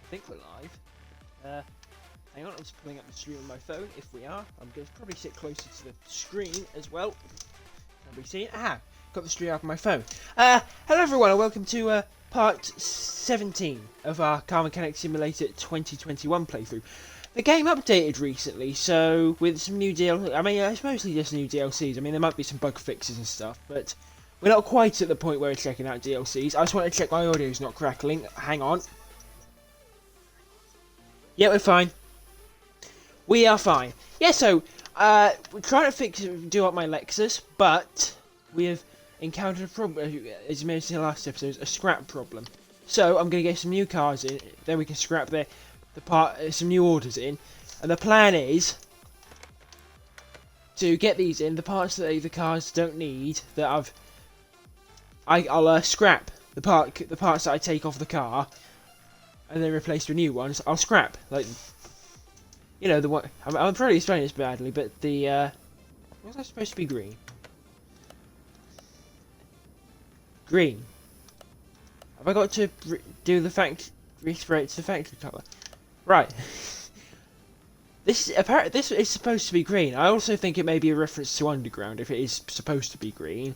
think we're live. Hang on, I'm just pulling up the stream on my phone. If we are, I'm going to probably sit closer to the screen as well. Can we see it? Aha! Got the stream up on my phone. Hello everyone, and welcome to part 17 of our Car Mechanic Simulator 2021 playthrough. The game updated recently, so with some new DLC. I mean, it's mostly just new DLCs. I mean, there might be some bug fixes and stuff, but we're not quite at the point where we're checking out DLCs. I just want to check my audio's not crackling. Hang on. Yeah, we're fine. We are fine. Yeah, so, we're trying to do up my Lexus, but we have encountered a problem, as you mentioned in the last episode, a scrap problem. So, I'm going to get some new cars in, then we can scrap some new orders in, and the plan is to get these in, the parts that the cars don't need, that I'll scrap the parts that I take off the car, and then replace with new ones. I'll scrap, like, you know, the one. I'm probably explaining this badly, but the was that supposed to be green? Green. Have I got to do the respray it to the factory colour? Right. This is supposed to be green. I also think it may be a reference to Underground if it is supposed to be green.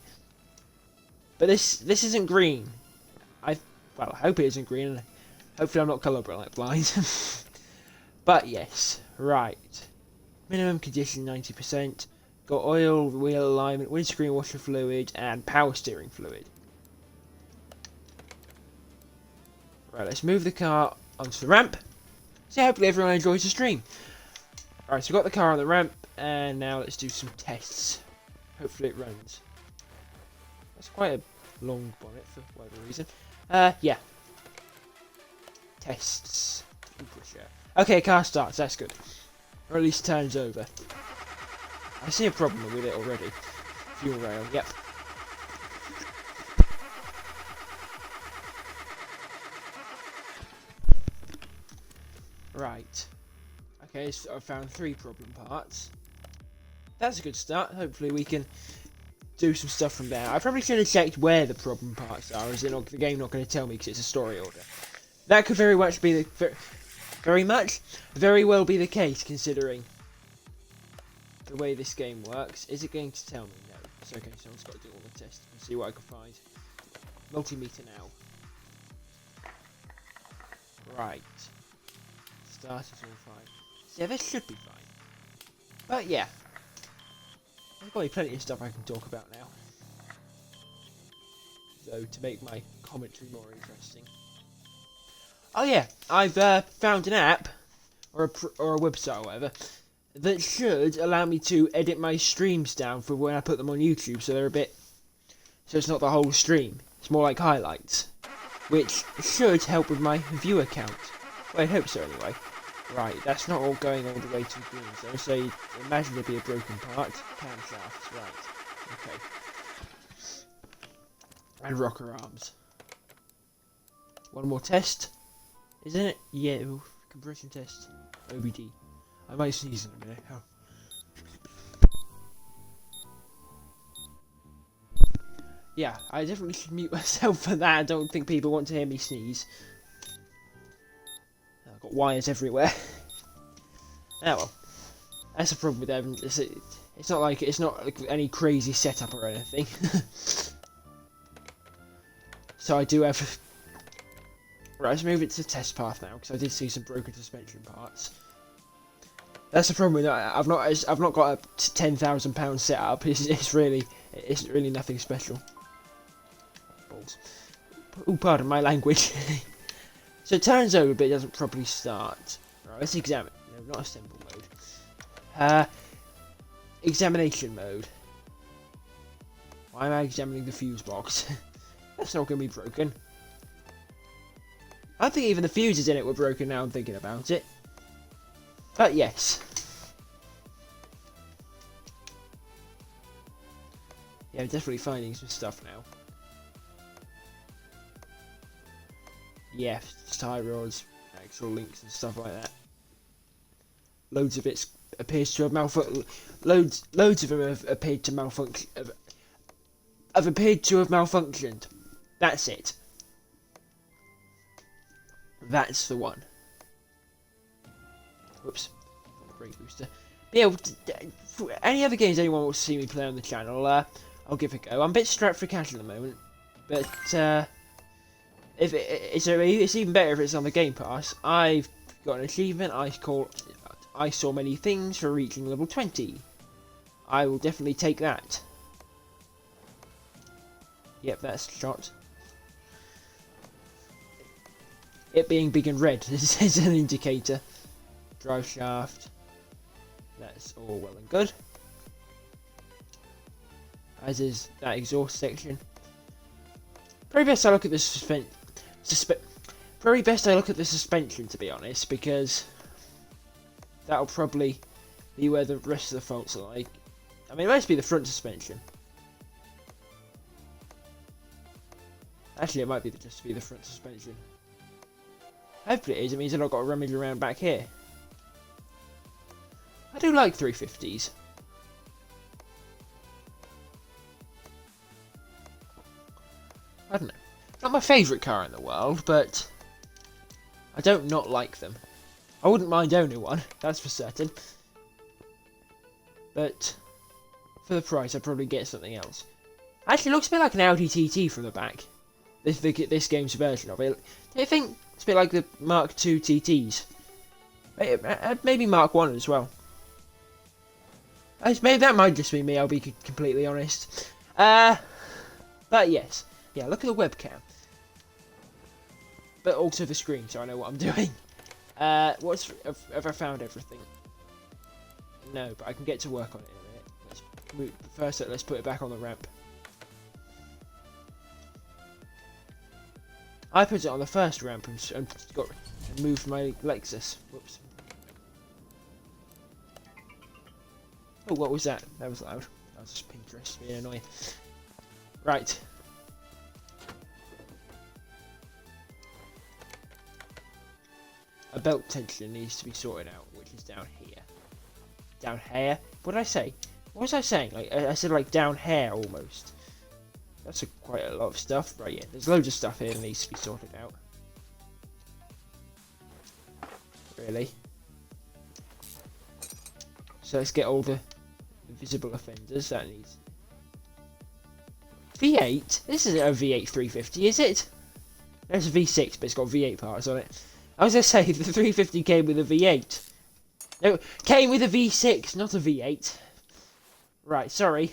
But this isn't green. I hope it isn't green. Hopefully I'm not colour blind. But yes, right. Minimum condition 90%. Got oil, wheel alignment, windscreen washer fluid, and power steering fluid. Right, let's move the car onto the ramp. So hopefully everyone enjoys the stream. Alright, so we've got the car on the ramp, and now let's do some tests. Hopefully it runs. That's quite a long bonnet for whatever reason. Yeah. Tests. Okay, car starts, that's good. Or at least turns over. I see a problem with it already. Fuel rail, yep. Right. Okay, so I've found 3 problem parts. That's a good start. Hopefully we can do some stuff from there. I probably should have checked where the problem parts are, as the game not going to tell me because it's a story order. That could very much be the... very well be the case, considering the way this game works. Is it going to tell me? No. It's okay, so I've just got to do all the tests and see what I can find. Multimeter now. Right. Start is all fine. Yeah, this should be fine. But yeah. There's got plenty of stuff I can talk about now. So, to make my commentary more interesting. Oh yeah, I've found an app, or a website or whatever, that should allow me to edit my streams down for when I put them on YouTube, so so it's not the whole stream, it's more like highlights, which should help with my viewer count. Well, I hope so anyway. Right, that's not all going all the way to the green zone, so imagine there'd be a broken part. Camshafts, right, okay. And rocker arms. One more test. Isn't it? Yeah, compression test. OBD. I might sneeze in a minute. Oh. Yeah, I definitely should mute myself for that. I don't think people want to hear me sneeze. I've got wires everywhere. Oh well. That's a problem with them. It's not like any crazy setup or anything. So I do have... Right, let's move it to the test path now, because I did see some broken suspension parts. That's the problem with that. I've not got a £10,000 setup. It's really nothing special. Balls. Oh, pardon my language. So it turns over, but it doesn't properly start. Right, let's examine. No, not assemble mode. Examination mode. Why am I examining the fuse box? That's not going to be broken. I think even the fuses in it were broken now I'm thinking about it. But yes. Yeah, I'm definitely finding some stuff now. Yeah, tie rods, axle links and stuff like that. Loads of it appears to have malfunctioned. Loads of them have appeared to malfunction. Have appeared to have malfunctioned. That's it. That's the one. Whoops. Brake booster. Yeah, for any other games anyone wants to see me play on the channel, I'll give it a go. I'm a bit strapped for cash at the moment, but if it's even better if it's on the Game Pass. I've got an achievement I saw many things for reaching level 20. I will definitely take that. Yep, that's shot. It being big and red is an indicator. Drive shaft. That's all well and good. As is that exhaust section. Probably best I look at the suspension, to be honest, because that'll probably be where the rest of the faults are like. I mean, it must be the front suspension. Actually, it might be just be the front suspension. Hopefully it is. It means that I've got to rummage around back here. I do like 350s. I don't know. Not my favourite car in the world, but I don't not like them. I wouldn't mind owning one, that's for certain. But for the price, I'd probably get something else. Actually, it looks a bit like an Audi TT from the back. This game's version of it. Do you think it's a bit like the Mark II TTs? Maybe Mark 1 as well. Maybe that might just be me, I'll be completely honest. But yes. Yeah, look at the webcam. But also the screen, so I know what I'm doing. Have I found everything? No, but I can get to work on it in a minute. First, let's put it back on the ramp. I put it on the first ramp and moved my Lexus. Whoops. Oh, what was that? That was loud. That was just Pinterest being annoying. Right. A belt tension needs to be sorted out, which is down here. Down here? What did I say? What was I saying? Like I said, like down here almost. That's quite a lot of stuff. Right, yeah. There's loads of stuff here that needs to be sorted out. Really? So let's get all the visible offenders. That needs... V8? This isn't a V8 350, is it? There's a V6, but it's got V8 parts on it. I was going to say, the 350 came with a V8. No, came with a V6, not a V8. Right, sorry.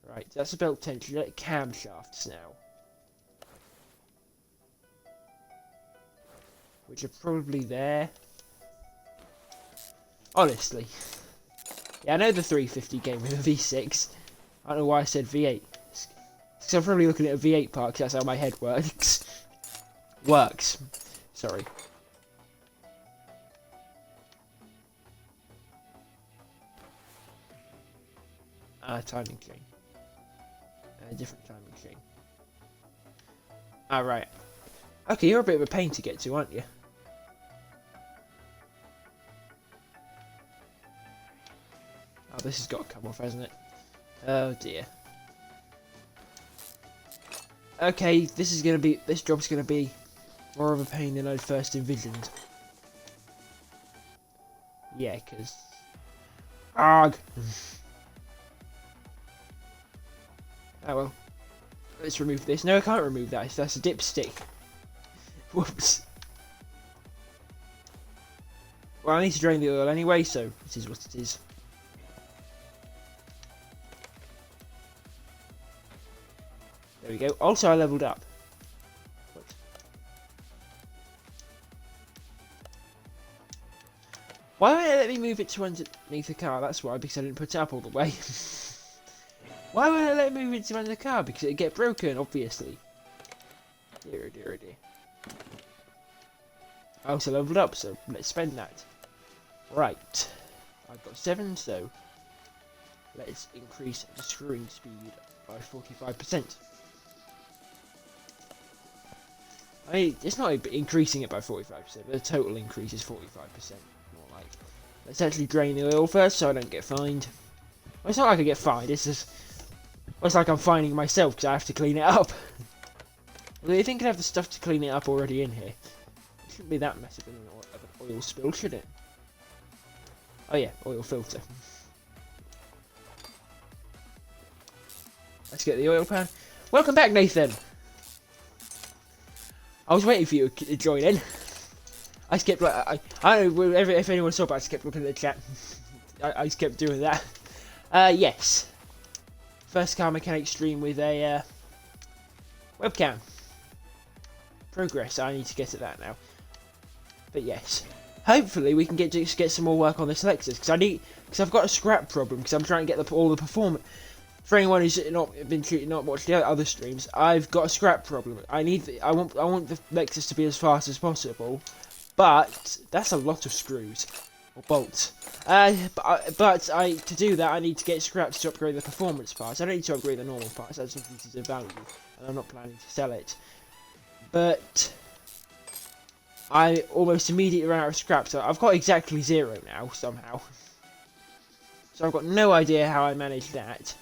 Right, that's a belt tension. Camshafts now. Which are probably there. Honestly. Yeah, I know the 350 came with a V6. I don't know why I said V8. Because I'm probably looking at a V8 part, because that's how my head works. Sorry. Timing chain. Different timing chain. Right. Okay, you're a bit of a pain to get to, aren't you? Oh, this has got to come off, hasn't it? Oh dear. Okay, this job's gonna be more of a pain than I'd first envisioned. Yeah, cause argh. Oh well. Let's remove this. No, I can't remove that. That's a dipstick. Whoops. Well, I need to drain the oil anyway, so it is what it is. There we go. Also, I leveled up. What? Why won't it let me move it to underneath the car? That's why, because I didn't put it up all the way. Why won't it let me move it to under the car? Because it'd get broken, obviously. Dear, dear, dear. I also leveled up, so let's spend that. Right. I've got 7, so let's increase the screen speed by 45%. It's not increasing it by 45%, but the total increase is 45%. More like. Let's actually drain the oil first, so I don't get fined. Well, it's not like I get fined. It's just, well, it's like I'm fining myself because I have to clean it up. Although you think I'd have the stuff to clean it up already in here, Shouldn't be that massive of an oil spill, should it? Oh yeah, oil filter. Let's get the oil pan. Welcome back, Nathan! I was waiting for you to join in. I skipped, like, I don't know if anyone saw, but I skipped looking at the chat. I kept doing that. Yes. First car mechanic stream with a webcam. Progress. I need to get at that now. But yes, hopefully we can get some more work on this Lexus because I've got a scrap problem because I'm trying to get all the performance. For anyone who's not watched the other streams, I've got a scrap problem. I want the Lexus to be as fast as possible, but that's a lot of screws or bolts. But to do that, I need to get scraps to upgrade the performance parts. I don't need to upgrade the normal parts. That's something to value, and I'm not planning to sell it. But I almost immediately ran out of scrap, so I've got exactly 0 now somehow. So I've got no idea how I managed that.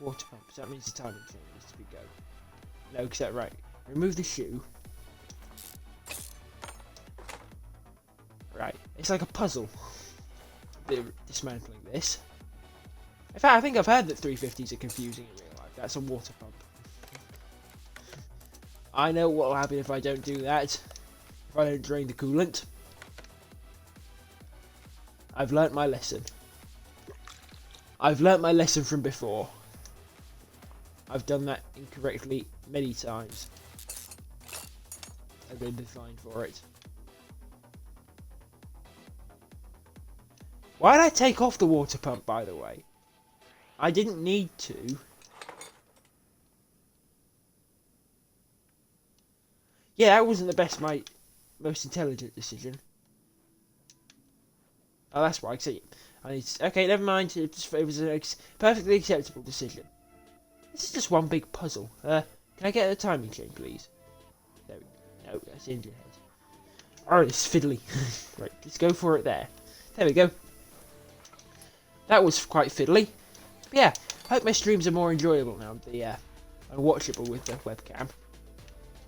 Water pumps. That means the timing chain needs to be go. No, because that's right. Remove the shoe. Right. It's like a puzzle. Dismantling this. In fact, I think I've heard that 350s are confusing in real life. That's a water pump. I know what will happen if I don't do that. If I don't drain the coolant. I've learnt my lesson. I've learnt my lesson from before. I've done that incorrectly many times. I've been fined for it. Why did I take off the water pump, by the way? I didn't need to. Yeah, that wasn't my most intelligent decision. Oh, that's why. Okay, never mind. It was a perfectly acceptable decision. This is just one big puzzle. Can I get a timing chain, please? There we go. No, that's in your head. Oh, it's fiddly. Right, let's go for it there. There we go. That was quite fiddly. But yeah, I hope my streams are more enjoyable now. And watchable with the webcam.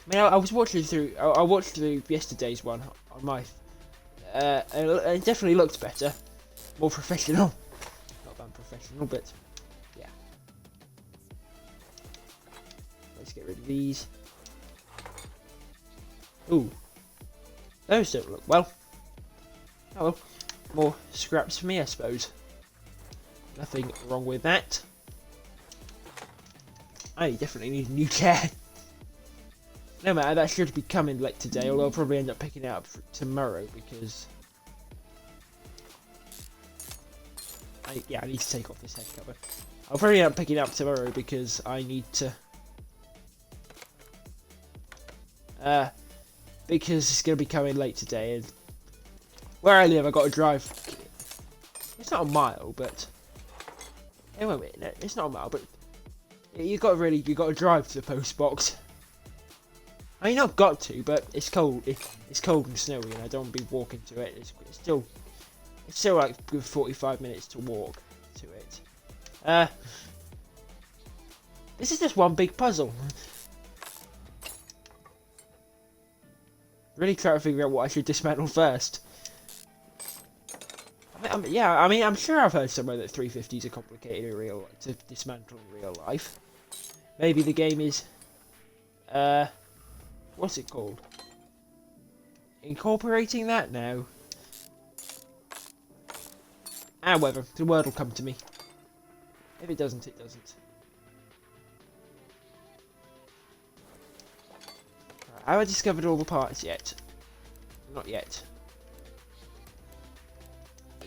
I mean, I was watching through. I watched through yesterday's one on my. And it definitely looked better, more professional. Not that professional, but yeah. Let's get rid of these. Ooh, those don't look well. Oh well, more scraps for me, I suppose. Nothing wrong with that. I definitely need a new chair. No matter, that should be coming late today, although I'll probably end up picking it up tomorrow because... I need to take off this head cover. I'll probably end up picking it up tomorrow because I need to... because it's going to be coming late today, and where I live I've got to drive... It's not a mile, but... Anyway, no, it's not a mile, but... You've got to drive to the post box. I mean, not got to, but it's cold. It's cold and snowy, and I don't want to be walking to it. It's still like good 45 minutes to walk to it. This is just one big puzzle. Really trying to figure out what I should dismantle first. I mean, I'm sure I've heard somewhere that 350s are complicated to dismantle in real life. Maybe the game is, what's it called? Incorporating that now. However, the word will come to me. If it doesn't, it doesn't. Right, have I discovered all the parts yet? Not yet.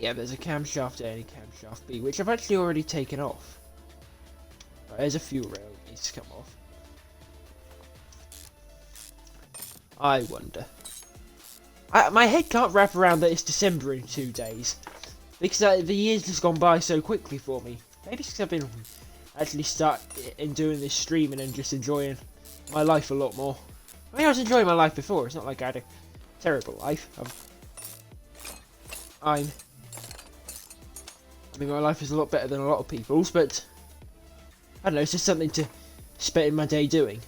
Yeah, there's a camshaft A and a camshaft B, which I've actually already taken off. Right, there's a fuel rail that needs to come off. I wonder. My head can't wrap around that it's December in 2 days. Because the year's just gone by so quickly for me. Maybe it's because I've been actually doing this streaming and just enjoying my life a lot more. I mean, I was enjoying my life before. It's not like I had a terrible life. I mean, my life is a lot better than a lot of people's, but I don't know, it's just something to spend my day doing.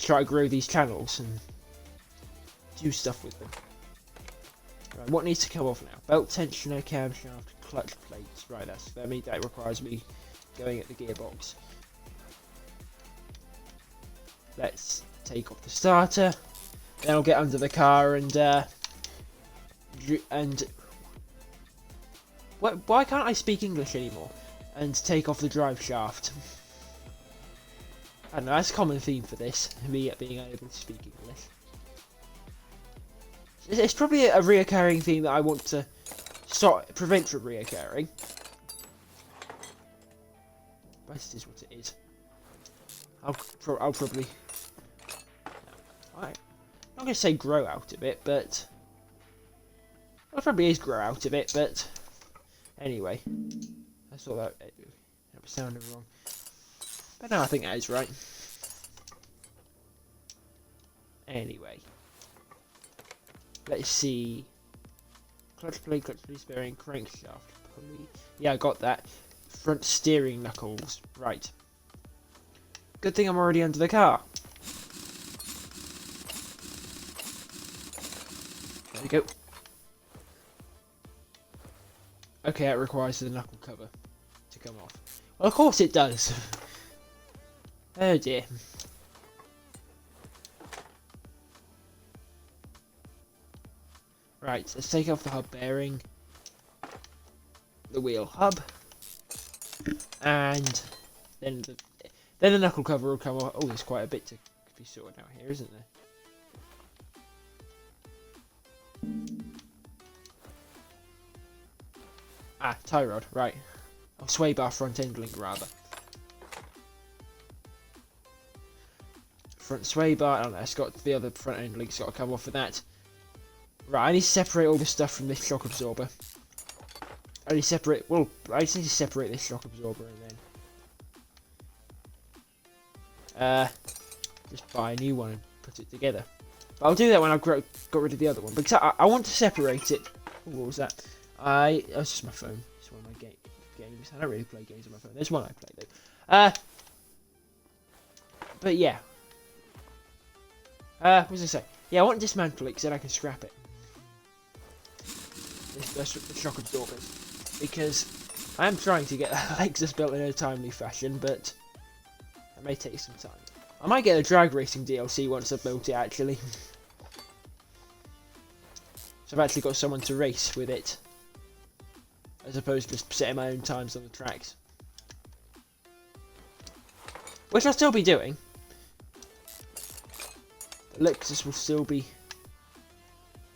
try to grow these channels and do stuff with them. Right, what needs to come off now? Belt tensioner, camshaft, clutch plates. Right, that's for me. That requires me going at the gearbox. Let's take off the starter. Then I'll get under the car and why can't I speak English anymore? And take off the drive shaft. I don't know, that's a common theme for this, me being unable to speak English. It's probably a reoccurring theme that I want to prevent from reoccurring. But it is what it is. I'll probably... Alright. I'm not going to say grow out of it, but... Well, it probably is grow out of it, but... Anyway. I thought that was sounding wrong. But no, I think that is right. Anyway. Let's see. Clutch plate, bearing, crankshaft, pulley. Yeah, I got that. Front steering knuckles. Right. Good thing I'm already under the car. There we go. Okay, that requires the knuckle cover to come off. Well, of course it does. Oh dear. Right, let's take off the hub bearing, the wheel hub, and then the knuckle cover will come off. Oh, there's quite a bit to be sorted out here, isn't there? Ah, tie rod, right. Oh, sway bar front end link rather. Front sway bar, I don't know, it's got the other front end link's got to come off of that. Right, I need to separate all this stuff from this shock absorber. I just need to separate this shock absorber and then just buy a new one and put it together. But I'll do that when I've got rid of the other one, because I want to separate it. Ooh, what was that? That's just my phone. It's one of my games. I don't really play games on my phone. There's one I play though. But yeah. What was I say? Yeah, I want to dismantle it because then I can scrap it. The shock absorbers, because I am trying to get Lexus built in a timely fashion, but it may take some time. I might get a drag racing DLC once I've built it, actually. So I've actually got someone to race with it, as opposed to just setting my own times on the tracks, which I'll still be doing. Lexus will still be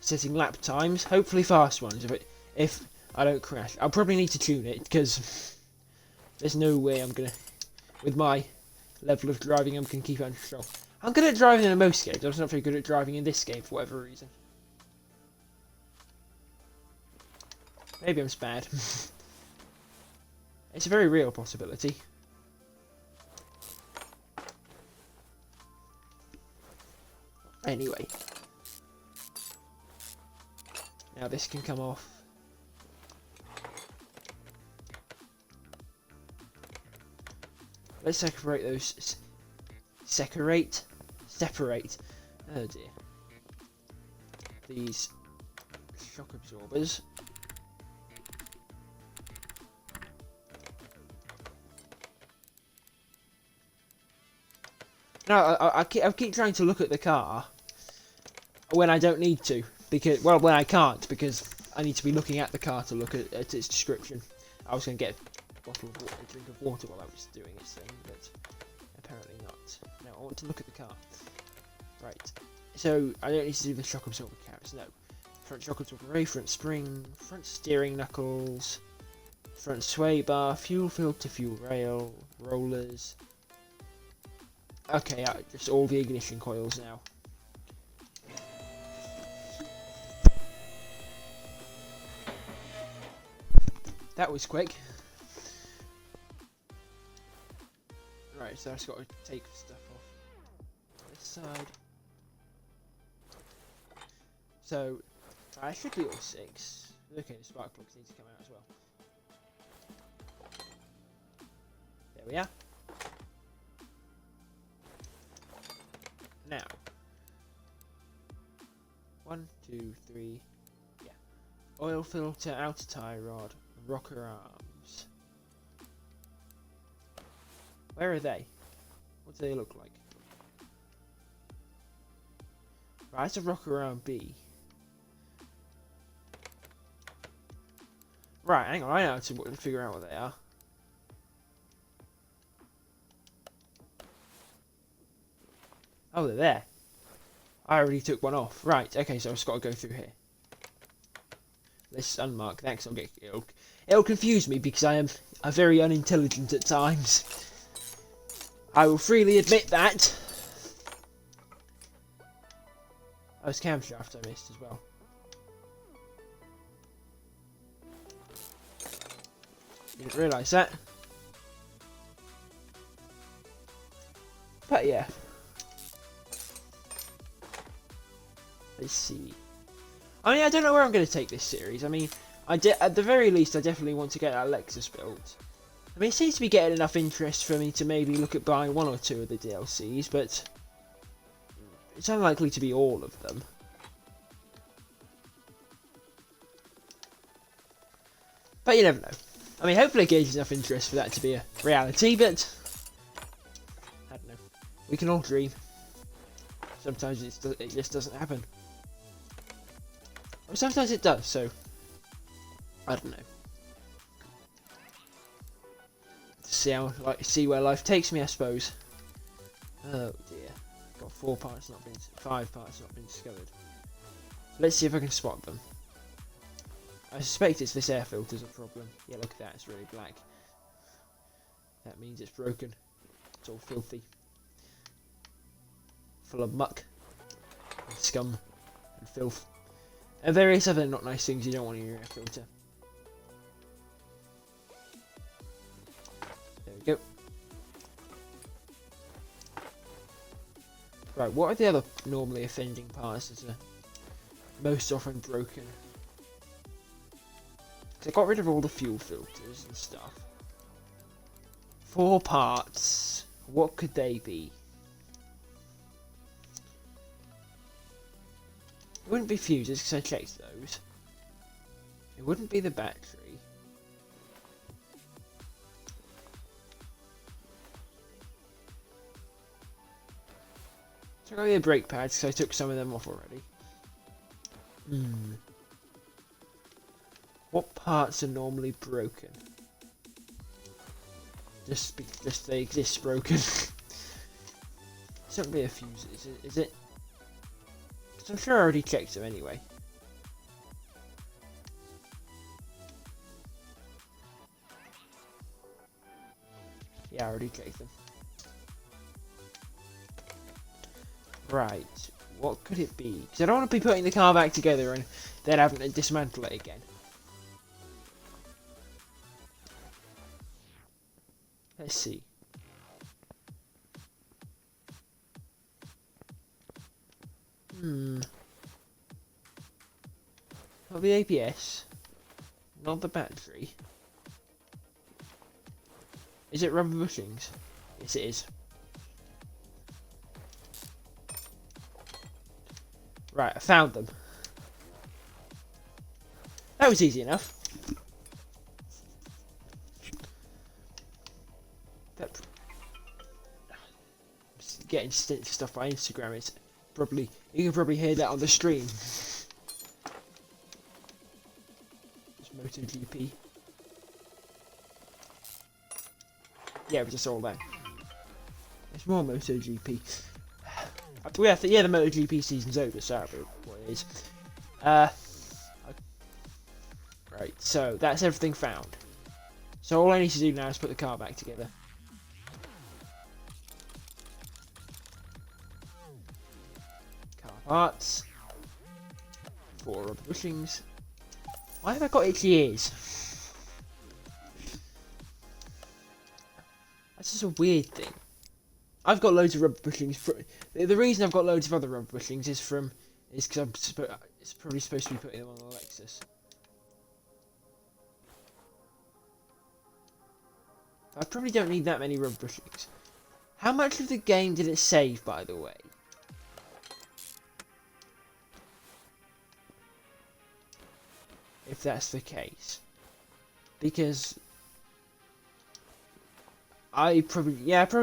setting lap times, hopefully fast ones, if I don't crash. I'll probably need to tune it, because there's no way I'm gonna, with my level of driving, I'm gonna keep it under control. I'm good at driving in most games, I'm just not very good at driving in this game for whatever reason. Maybe I'm bad. It's a very real possibility. Anyway. Now this can come off. Let's separate those. Separate. Oh dear. These shock absorbers. No, I keep trying to look at the car when I don't need to, because, well, when I can't, because I need to be looking at the car to look at its description. I was going to get a bottle of water, a drink of water while I was doing this thing, but apparently not. No, I want to look at the car. Right, so I don't need to do the shock absorber caps, no. Front shock absorber array, front spring, front steering knuckles, front sway bar, fuel filter, fuel rail, rollers. Okay, just all the ignition coils now. That was quick. Right, so I've just got to take stuff off this side. So, I should be all 6. Okay, the spark plugs need to come out as well. There we are. Now. 1, 2, 3. Yeah. Oil filter, outer tie rod, rocker arms. Where are they? What do they look like? Right, it's a rocker arm B. Right, hang on, I know how to figure out what they are. Oh, they're there. I already took one off. Right, okay, so I've just got to go through here. Let's unmark that because it'll confuse me because I am very unintelligent at times. I will freely admit that. Oh, it's camshaft I missed as well. Didn't realise that. But yeah. Let's see. I mean, I don't know where I'm going to take this series. I mean, at the very least, I definitely want to get that Lexus built. I mean, it seems to be getting enough interest for me to maybe look at buying 1 or 2 of the DLCs, but it's unlikely to be all of them. But you never know. I mean, hopefully it gauges enough interest for that to be a reality, but I don't know. We can all dream. Sometimes it just doesn't happen. Or sometimes it does, so I don't know. See where life takes me, I suppose. Oh dear. Got 5 parts not been discovered. Let's see if I can spot them. I suspect it's this air filter's a problem. Yeah, look at that, it's really black. That means it's broken. It's all filthy. Full of muck, and scum, and filth. And various other not nice things you don't want in your air filter. There we go. Right, what are the other normally offending parts that are most often broken? I got rid of all the fuel filters and stuff. 4 parts. What could they be? It wouldn't be fuses because I checked those. It wouldn't be the battery. It's not going to be the brake pads because I took some of them off already. What parts are normally broken? Just they exist broken. It's not going to be a fuse, is it? Because I'm sure I already checked them anyway. Yeah, I already checked them. Right, what could it be? Because I don't want to be putting the car back together and then having to dismantle it again. Let's see. Not the ABS. Not the battery. Is it rubber bushings? Yes, it is. Right, I found them. That was easy enough. Getting stuff by Instagram is probably, you can probably hear that on the stream. It's MotoGP. Yeah, it was just all that. It's more MotoGP. Yeah, the MotoGP season's over, so that's what it is. Right, so that's everything found. So all I need to do now is put the car back together. Car parts. 4 rubber bushings. Why have I got itchy ears? That's just a weird thing. I've got loads of rubber bushings. The reason I've got loads of other rubber bushings is because it's probably supposed to be putting them on the Lexus. I probably don't need that many rubber bushings. How much of the game did it save, by the way? if that's the case, because I probably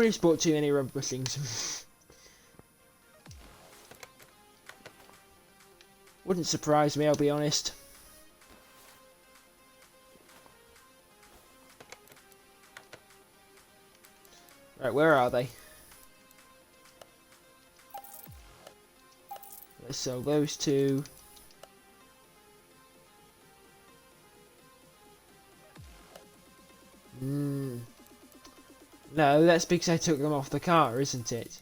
just bought too many rubber bushings. Wouldn't surprise me, I'll be honest. Right, where are they? Let's sell those two. No, that's because I took them off the car, isn't it?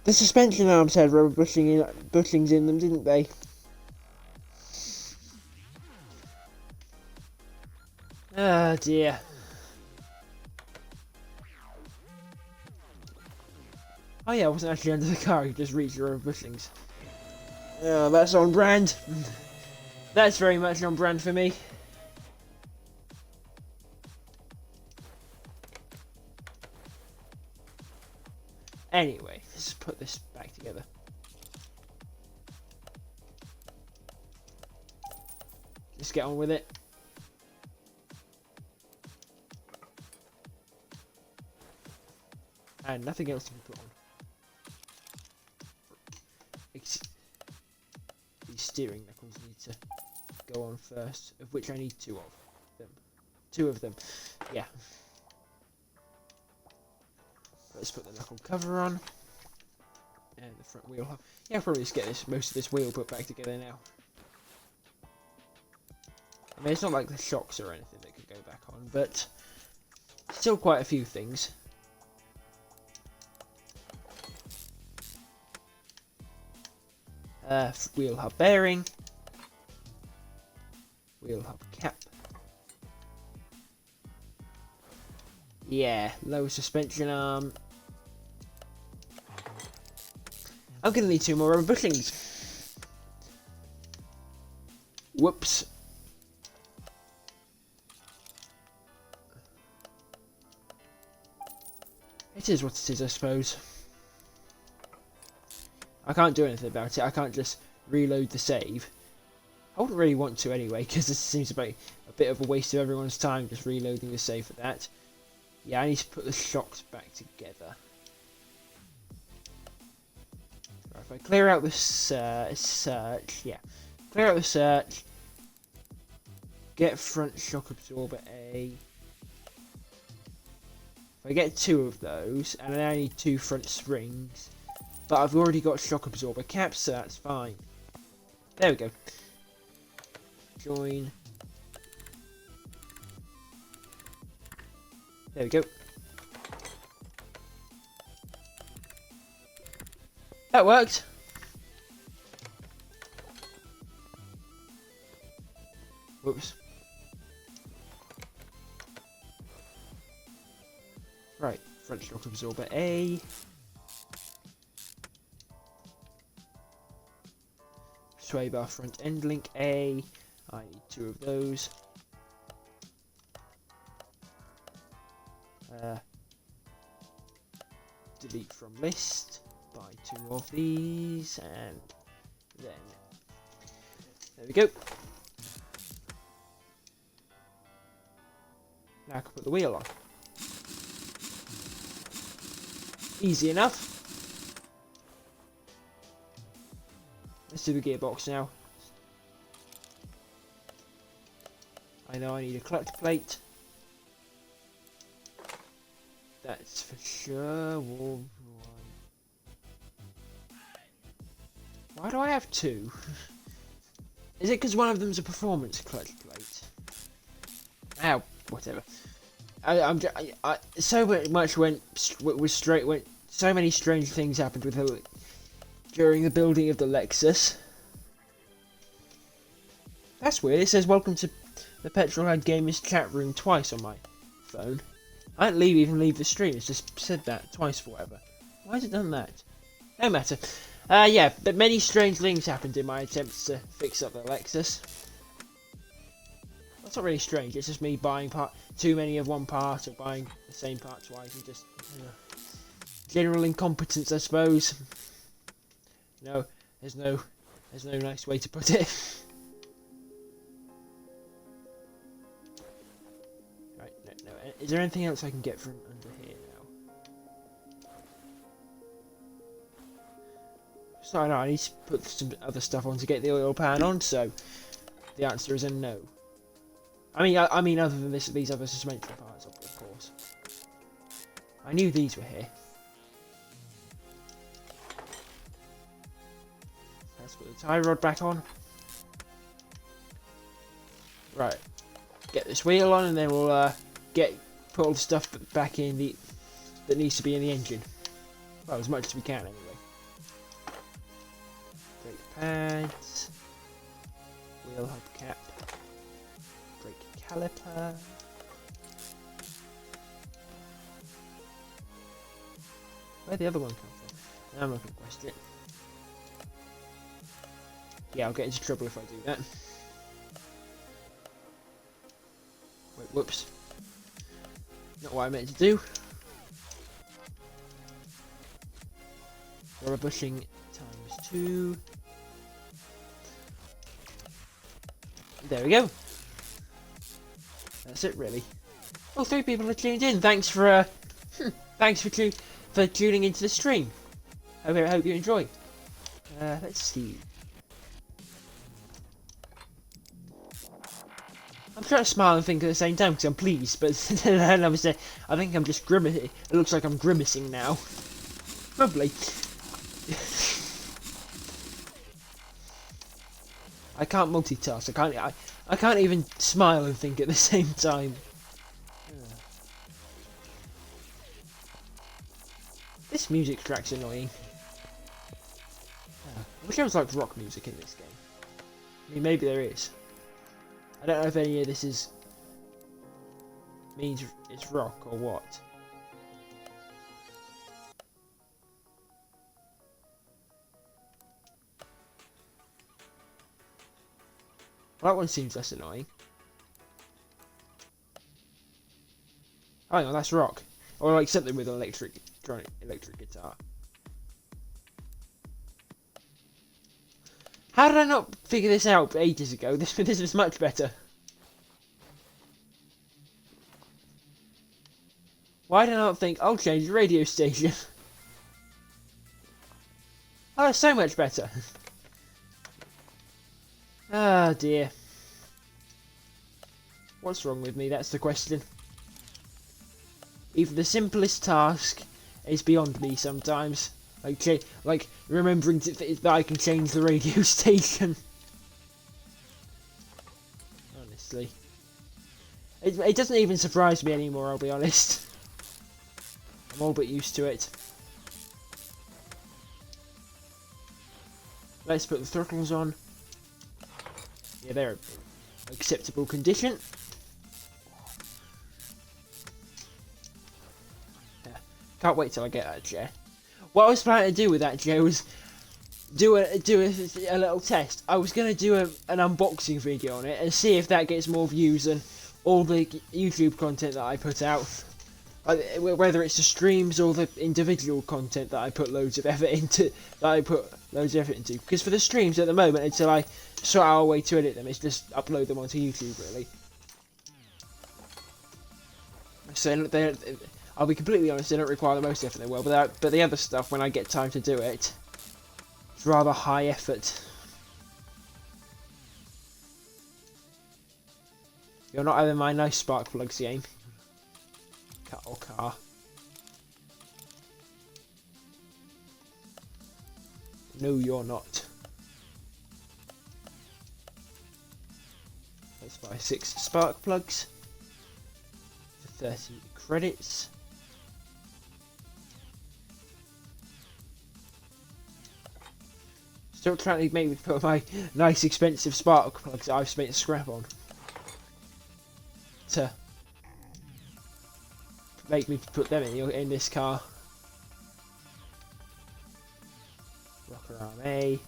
The suspension arms had rubber bushings in them, didn't they? Oh dear. Oh yeah, I wasn't actually under the car, you just reached your rubber bushings. Oh, that's on brand. That's very much on brand for me. Anyway, let's put this back together. Let's get on with it. And nothing else to be put on. These steering knuckles need to go on first, of which I need two of them. Two of them, yeah. Let's put the knuckle cover on. And the front wheel hub. Yeah, I'll probably just get most of this wheel put back together now. I mean, it's not like the shocks or anything that could go back on, but still quite a few things. Wheel hub bearing. Wheel hub cap. Yeah, lower suspension arm. I'm gonna need two more rubber bushings. Whoops. It is what it is, I suppose. I can't do anything about it. I can't just reload the save. I wouldn't really want to anyway, because this seems to be a bit of a waste of everyone's time just reloading the save for that. Yeah, I need to put the shocks back together. Right, if I clear out the search, yeah. Clear out the search. Get front shock absorber A. If I get two of those, and then I need two front springs. But I've already got shock absorber caps, so that's fine. There we go. Join. There we go. That worked. Whoops. Right, front shock absorber A. Sway bar front end link A. I need two of those. Delete from list. Buy two of these, and then there we go. Now I can put the wheel on. Easy enough. Let's do the gearbox now. I know I need a clutch plate. That's for sure. Why do I have two? Is it because one of them's a performance clutch plate? Ow, whatever. So much so many strange things happened with her during the building of the Lexus. That's weird. It says welcome to the Petrolhead Gamers chat room twice on my phone. I didn't even leave the stream. It's just said that twice for whatever. Why has it done that? No matter. Yeah, but many strange things happened in my attempts to fix up the Lexus. it's not really strange. It's just me buying too many of one part, or buying the same part twice, and just general incompetence, I suppose. No, there's no nice way to put it. Right, no. Is there anything else I can get from under here now? So no, I need to put some other stuff on to get the oil pan on. So the answer is a no. I mean, other than these other suspension parts, of course. I knew these were here. Let's put the tie rod back on. Right, get this wheel on, and then we'll put all the stuff back in that needs to be in the engine. Well, as much as we can anyway. Brake pads, wheel hubcap, brake caliper. Where'd the other one come from? I'm not going to question it. Yeah, I'll get into trouble if I do that. Wait, whoops. Not what I meant to do. Rubber bushing ×2. There we go. That's it, really. Oh, 3 people have tuned in. Thanks for tuning into the stream. I hope you enjoy. Let's see. I'm trying to smile and think at the same time because I'm pleased, but then obviously I think I'm just grimacing. It looks like I'm grimacing now. Probably. I can't multitask. I can't even smile and think at the same time. This music track's annoying. I wish there was like rock music in this game. I mean, maybe there is. I don't know if any of this means it's rock or what. Well, that one seems less annoying. Oh, hang on, that's rock. Or like something with an electric guitar. How did I not figure this out ages ago? This is much better. Why did I not think, I'll change the radio station? Oh, that's so much better. Ah, dear. What's wrong with me? That's the question. Even the simplest task is beyond me sometimes. Like remembering that I can change the radio station. Honestly. It doesn't even surprise me anymore, I'll be honest. I'm all but used to it. Let's put the throttles on. Yeah, they're in acceptable condition. Yeah. Can't wait till I get that chair. What I was planning to do with that chair was do a little test. I was going to do an unboxing video on it and see if that gets more views than all the YouTube content that I put out. Whether it's the streams or the individual content that I put loads of effort into. Because for the streams at the moment, until I sort out a way to edit them, it's just upload them onto YouTube, really. So I'll be completely honest, they don't require the most effort in the world, but the other stuff, when I get time to do it, it's rather high effort. You're not having my nice spark plugs game. Car. No, you're not. Let's buy 6 spark plugs for 30 credits. Still trying to make me put my nice expensive spark plugs that I've spent scrap on to make me put them in this car. Rocker arm A.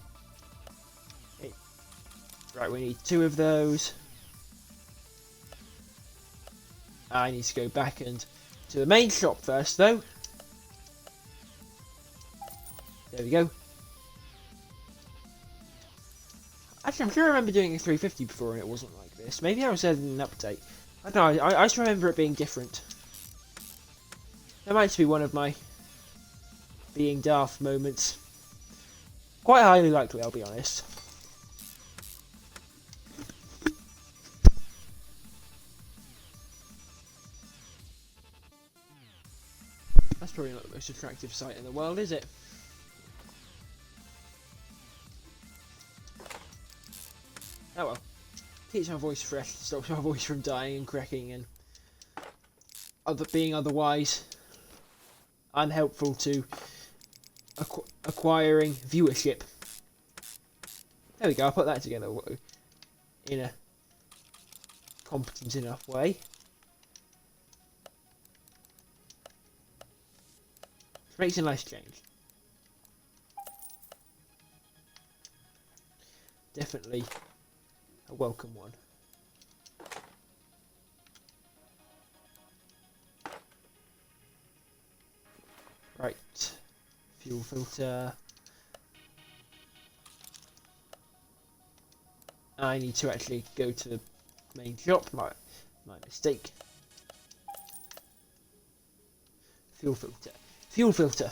Right, we need 2 of those. I need to go back and to the main shop first, though. There we go. Actually, I'm sure I remember doing a 350 before and it wasn't like this. Maybe I was there in an update. I don't know, I just remember it being different. That might just be one of my being daft moments. Quite highly likely, I'll be honest. That's probably not the most attractive sight in the world, is it? Oh well. Keeps my voice fresh, stops my voice from dying and cracking and being otherwise unhelpful to acquiring viewership. There we go, I'll put that together in a competent enough way. Makes a nice change. Definitely a welcome one. Right, fuel filter. I need to actually go to the main shop. My mistake. Fuel filter. Fuel filter.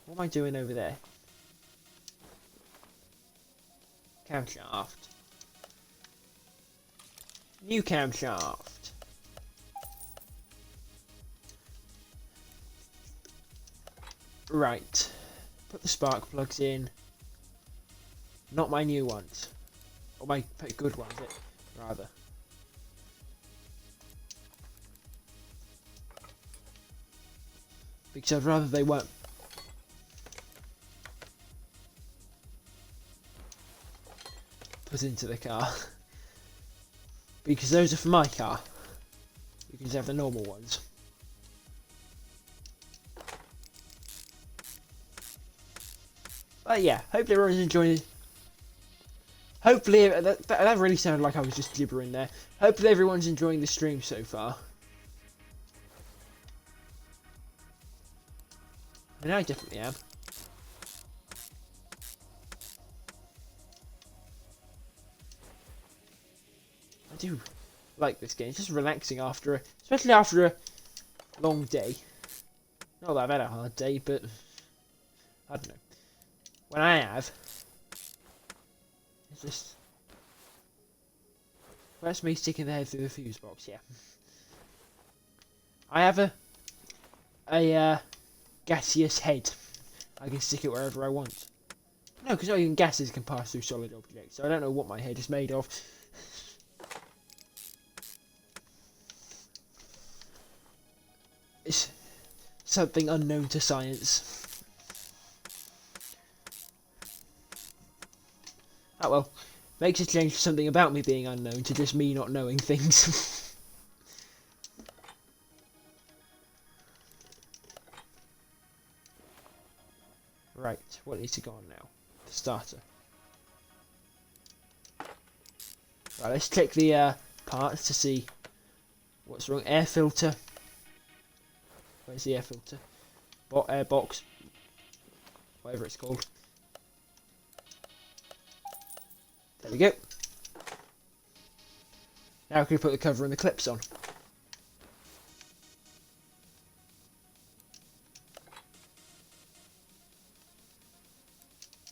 What am I doing over there? Camshaft. New camshaft. Right. Put the spark plugs in. Not my new ones. Or my good ones, rather. Because I'd rather they weren't. Put into the car. Because those are for my car. You can just have the normal ones. But yeah, hopefully everyone's enjoying it. Hopefully, that really sounded like I was just gibbering there. Hopefully everyone's enjoying the stream so far. And I definitely am. I do like this game. It's just relaxing especially after a long day. Not that I've had a hard day, but I don't know. When I have, it's just. Well, that's me sticking the head through the fuse box. Yeah. I have a gaseous head. I can stick it wherever I want. No, because not even gases can pass through solid objects. So I don't know what my head is made of. It's something unknown to science. Oh well, makes a change for something about me being unknown to just me not knowing things. Right, what needs to go on now? The starter. Right, let's check the parts to see what's wrong. Air filter. Where's the air filter? Air box. Whatever it's called. There we go. Now we can put the cover and the clips on.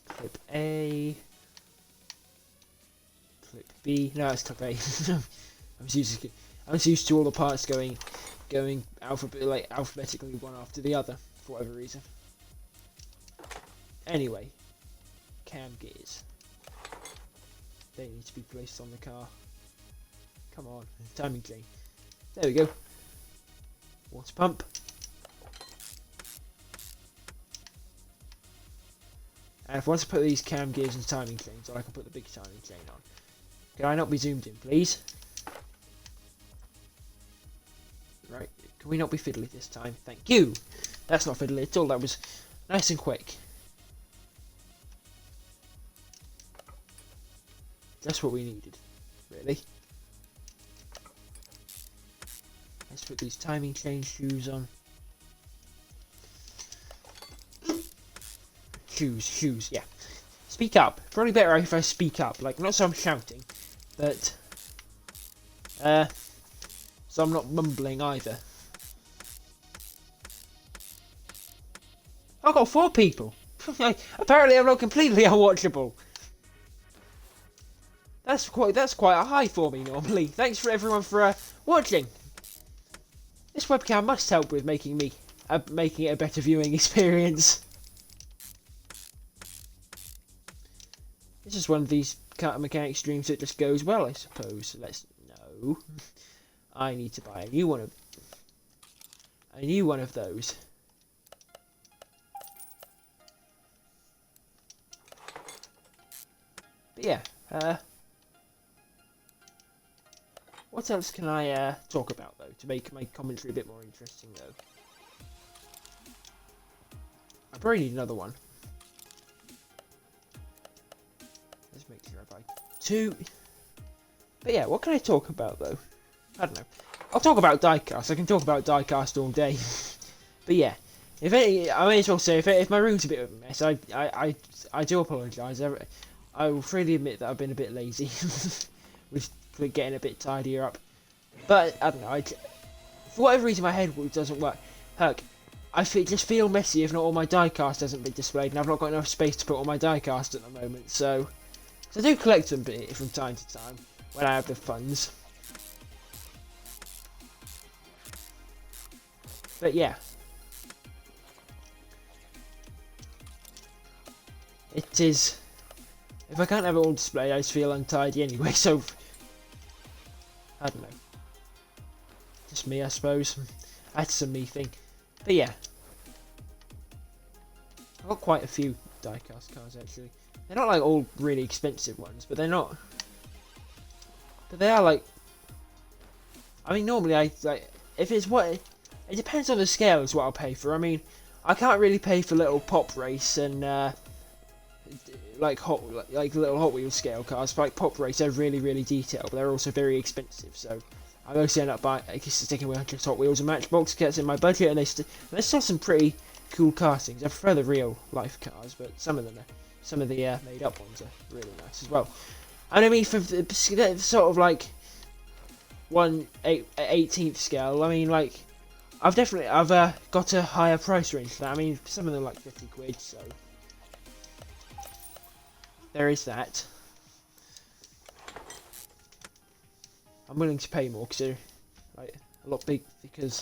Clip A. Clip B. No, it's clip A. I'm used to all the parts going alphabetically one after the other for whatever reason. Anyway, cam gears. They need to be placed on the car. Come on, timing chain. There we go. Water pump. And if I want to put these cam gears and timing chains on, I can put the big timing chain on. Can I not be zoomed in, please? Right, can we not be fiddly this time? Thank you! That's not fiddly at all, that was nice and quick. Just what we needed, really. Let's put these timing chain shoes on. Shoes, yeah. Speak up. Probably better if I speak up. Like, not so I'm shouting, but so I'm not mumbling either. I've got 4 people. Apparently I'm not completely unwatchable. That's quite a high for me normally. Thanks for everyone for watching. This webcam must help with making it a better viewing experience. This is one of these Car Mechanic streams that just goes well, I suppose. No. I need to buy a new one of those. But yeah, what else can I talk about though to make my commentary a bit more interesting though? I probably need another one. Let's make sure I buy 2. But yeah, what can I talk about though? I don't know. I'll talk about diecast. I can talk about diecast all day. But yeah, I may as well say if my room's a bit of a mess, I do apologise. I will freely admit that I've been a bit lazy with getting a bit tidier up. But I don't know. For whatever reason, my head doesn't work. Heck, I just feel messy if not all my diecast hasn't been displayed, and I've not got enough space to put all my diecast at the moment. So I do collect them from time to time when I have the funds. But yeah, it is. If I can't have it all displayed, I just feel untidy anyway. So I don't know. Just me, I suppose. That's a me thing. But yeah, I've got quite a few diecast cars actually. They're not like all really expensive ones, but they're not. But they are like. I mean, normally if it's what. It depends on the scale is what I'll pay for. I mean, I can't really pay for little Pop Race and like little Hot Wheels scale cars. Like Pop Race, they're really, really detailed, but they're also very expensive. So I mostly end up sticking with just Hot Wheels and Matchbox gets in my budget, and there's still some pretty cool castings. I prefer the real life cars, but some of the made up ones are really nice as well. And I mean, for the sort of like 1/18th scale, I mean like. I've got a higher price range for that. I mean, some of them are like 50 quid, so there is that. I'm willing to pay more because they're like a lot big, because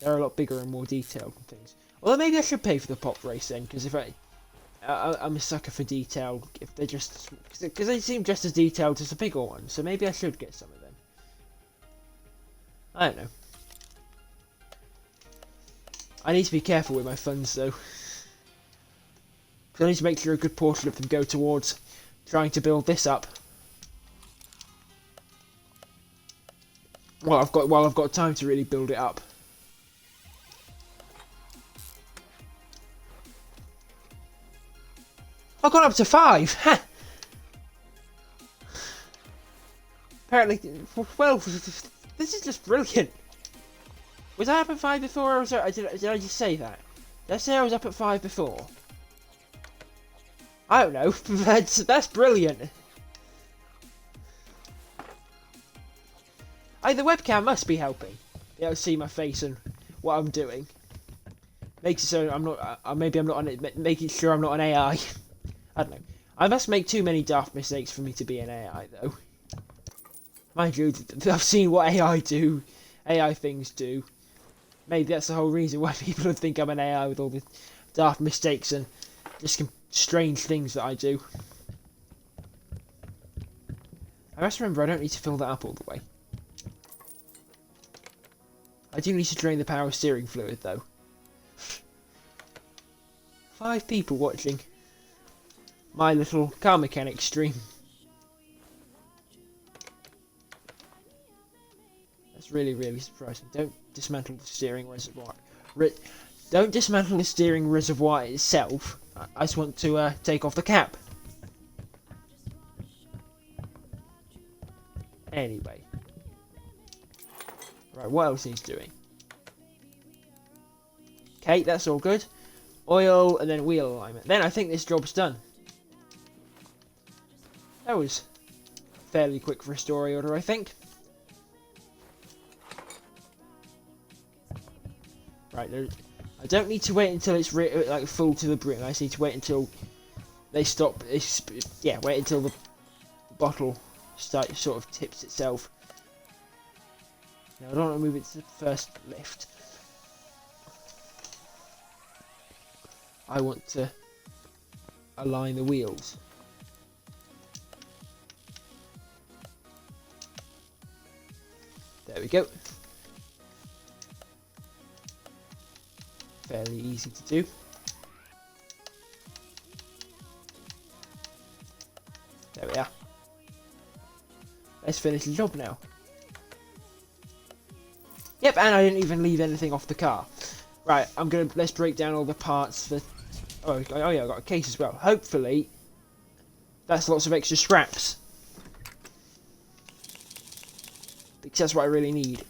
they're a lot bigger and more detailed and things. Although maybe I should pay for the Pop Race then, because if I'm a sucker for detail. If they're just because they seem just as detailed as the bigger ones, so maybe I should get some of them. I don't know. I need to be careful with my funds though. I need to make sure a good portion of them go towards trying to build this up. While I've got time to really build it up. I've gone up to 5! Ha! Apparently, well, this is just brilliant. Was I up at 5 before, or did I just say that? Did I say I was up at 5 before? I don't know. That's brilliant. The webcam must be helping. It'll see my face and what I'm doing. Makes it so I'm not. Maybe I'm not on it. Making sure I'm not an AI. I don't know. I must make too many daft mistakes for me to be an AI, though. Mind you, I've seen what AI things do. Maybe that's the whole reason why people would think I'm an AI with all the daft mistakes and just strange things that I do. I must remember I don't need to fill that up all the way. I do need to drain the power steering fluid though. 5 people watching my little car mechanic stream. That's really, really surprising. Don't dismantle the steering reservoir. Don't dismantle the steering reservoir itself. I just want to take off the cap. Anyway. Right, what else needs doing? Okay, that's all good. Oil, and then wheel alignment. Then I think this job's done. That was fairly quick for a story order, I think. Right, I don't need to wait until it's like full to the brim. I just need to wait until they stop. Yeah, wait until the bottle sort of tips itself. Now I don't want to move it to the first lift. I want to align the wheels. There we go. Fairly easy to do. There we are. Let's finish the job now. Yep, and I didn't even leave anything off the car. Right, let's break down all the parts for... Oh yeah, I've got a case as well. Hopefully, that's lots of extra scraps. Because that's what I really need.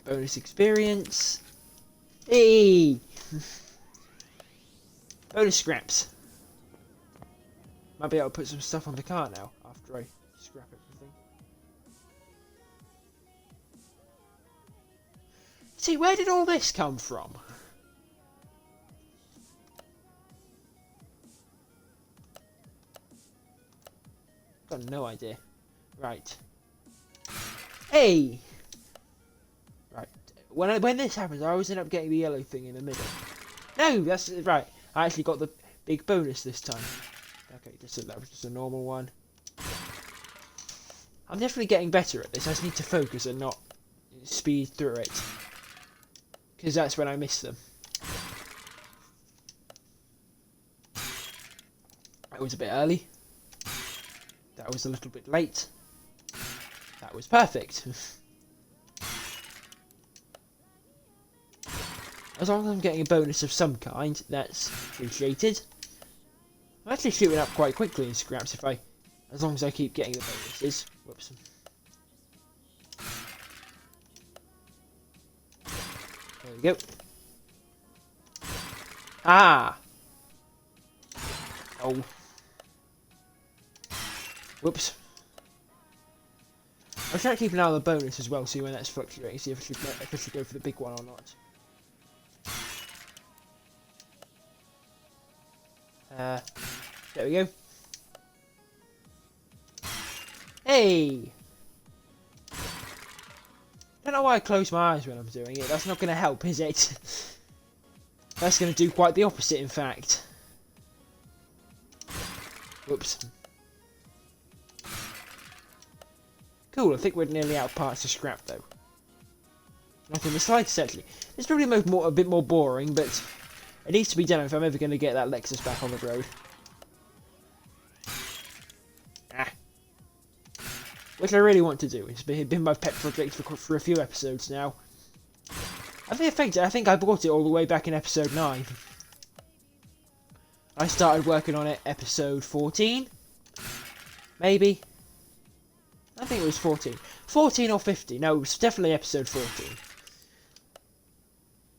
Bonus experience. Hey! Bonus scraps. Might be able to put some stuff on the car now, after I scrap everything. See, where did all this come from? Got no idea. Right. Hey! Right. When this happens, I always end up getting the yellow thing in the middle. No, that's right. I actually got the big bonus this time. Okay, that was just a normal one. I'm definitely getting better at this. I just need to focus and not speed through it. Because that's when I miss them. That was a bit early. That was a little bit late. That was perfect. As long as I'm getting a bonus of some kind, that's appreciated. I'm actually shooting up quite quickly in scraps as long as I keep getting the bonuses. Whoops. There we go. Ah! Oh. Whoops. I'll try to keep an eye on the bonus as well, see when that's fluctuating, see if I should go for the big one or not. There we go. Hey! Don't know why I close my eyes when I'm doing it. That's not going to help, is it? That's going to do quite the opposite, in fact. Whoops. Cool, I think we're nearly out of parts to scrap, though. Not in the slightest, actually. It's probably a bit more boring, but it needs to be done if I'm ever going to get that Lexus back on the road. Which I really want to do. It's been my pet project for a few episodes now. I think I bought it all the way back in episode 9. I started working on it episode 14? Maybe? I think it was 14. 14 or 15. No, it was definitely episode 14.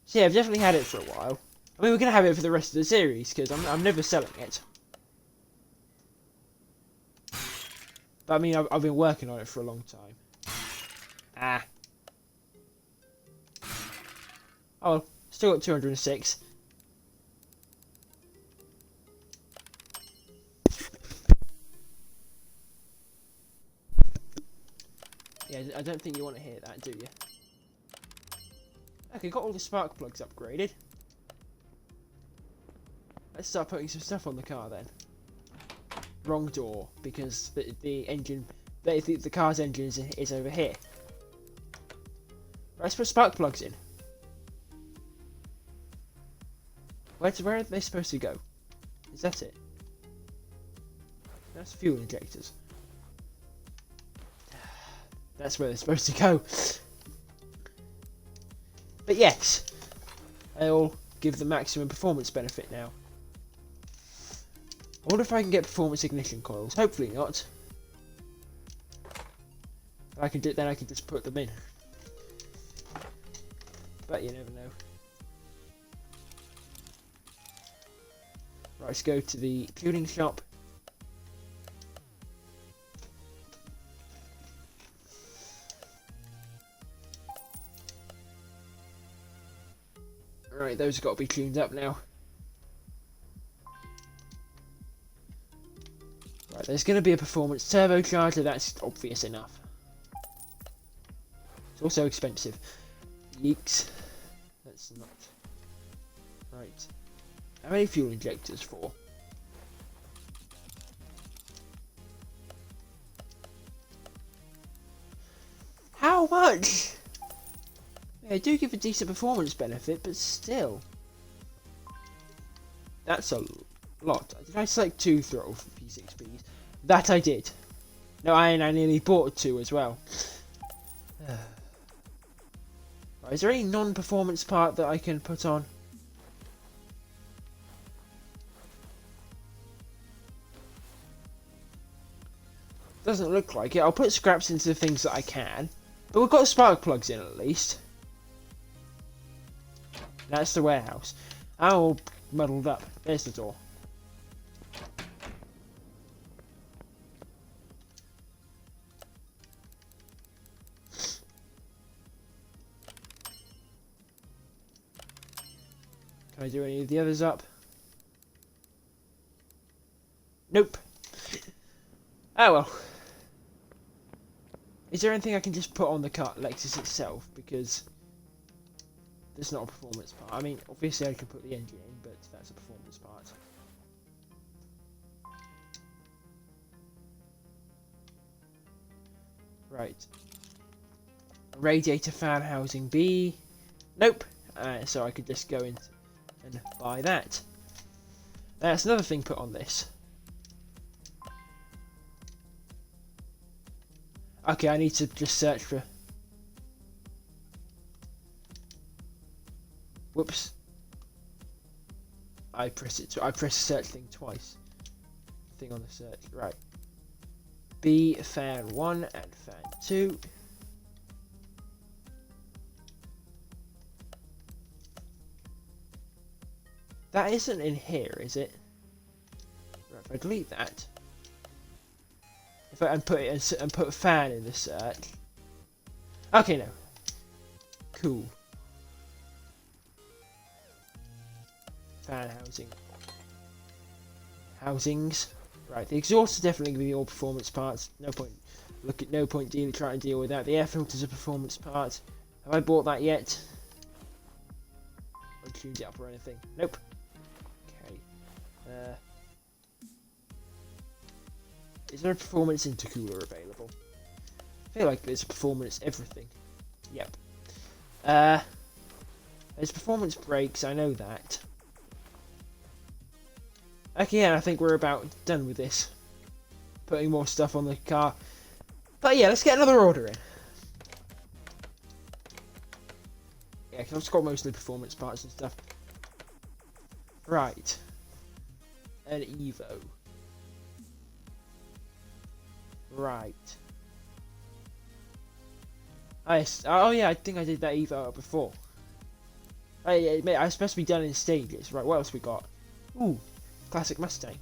So yeah, I've definitely had it for a while. I mean, we're going to have it for the rest of the series, because I'm never selling it. But I mean, I've been working on it for a long time. Ah. Oh, well, still got 206. Yeah, I don't think you want to hear that, do you? Okay, got all the spark plugs upgraded. Let's start putting some stuff on the car then. Wrong door, because the engine, the car's engine is over here. Right, let's put spark plugs in. Where are they supposed to go? Is that it? That's fuel injectors. That's where they're supposed to go. But yes, they'll give the maximum performance benefit now. I wonder if I can get performance ignition coils. Hopefully not. I can do, then I can just put them in. But you never know. Right, let's go to the tuning shop. Right, those have got to be tuned up now. Right, there's going to be a performance turbocharger, that's obvious enough. It's also expensive. Yeeks. That's not... Right. How many fuel injectors for? How much? Yeah, they do give a decent performance benefit, but still. That's a lot. Did I select 2 throttle for P6Bs? That I did. No, I nearly bought 2 as well. Right, is there any non-performance part that I can put on? Doesn't look like it. I'll put scraps into the things that I can. But we've got spark plugs in at least. That's the warehouse. All muddled up. There's the door. Can I do any of the others up? Nope. Oh well. Is there anything I can just put on the car Lexus itself? Because there's not a performance part. I mean, obviously I can put the engine in, but that's a performance part. Right. Radiator fan housing B. Nope. So I could just go in and buy that. That's another thing put on this. Okay, I need to just search for... Whoops. I press the search thing twice. Thing on the search. Right. B fan 1 and fan 2. That isn't in here, is it? Right, if I delete that. If I put it and put fan in the search. Okay, no. Cool. Fan housing. Housings. Right, the exhaust is definitely going to be all performance parts. No point. No point trying to deal with that. The air filter is a performance part. Have I bought that yet? Or tuned it up or anything? Nope. Okay. Is there a performance intercooler available? I feel like there's a performance everything. Yep. There's performance brakes, I know that. Okay, yeah, I think we're about done with this. Putting more stuff on the car. But yeah, let's get another order in. Yeah, because I've just got mostly performance parts and stuff. Right. An Evo. Right. Oh yeah, I think I did that Evo before. Oh yeah, it's supposed to be done in stages. Right, what else we got? Ooh, classic Mustang.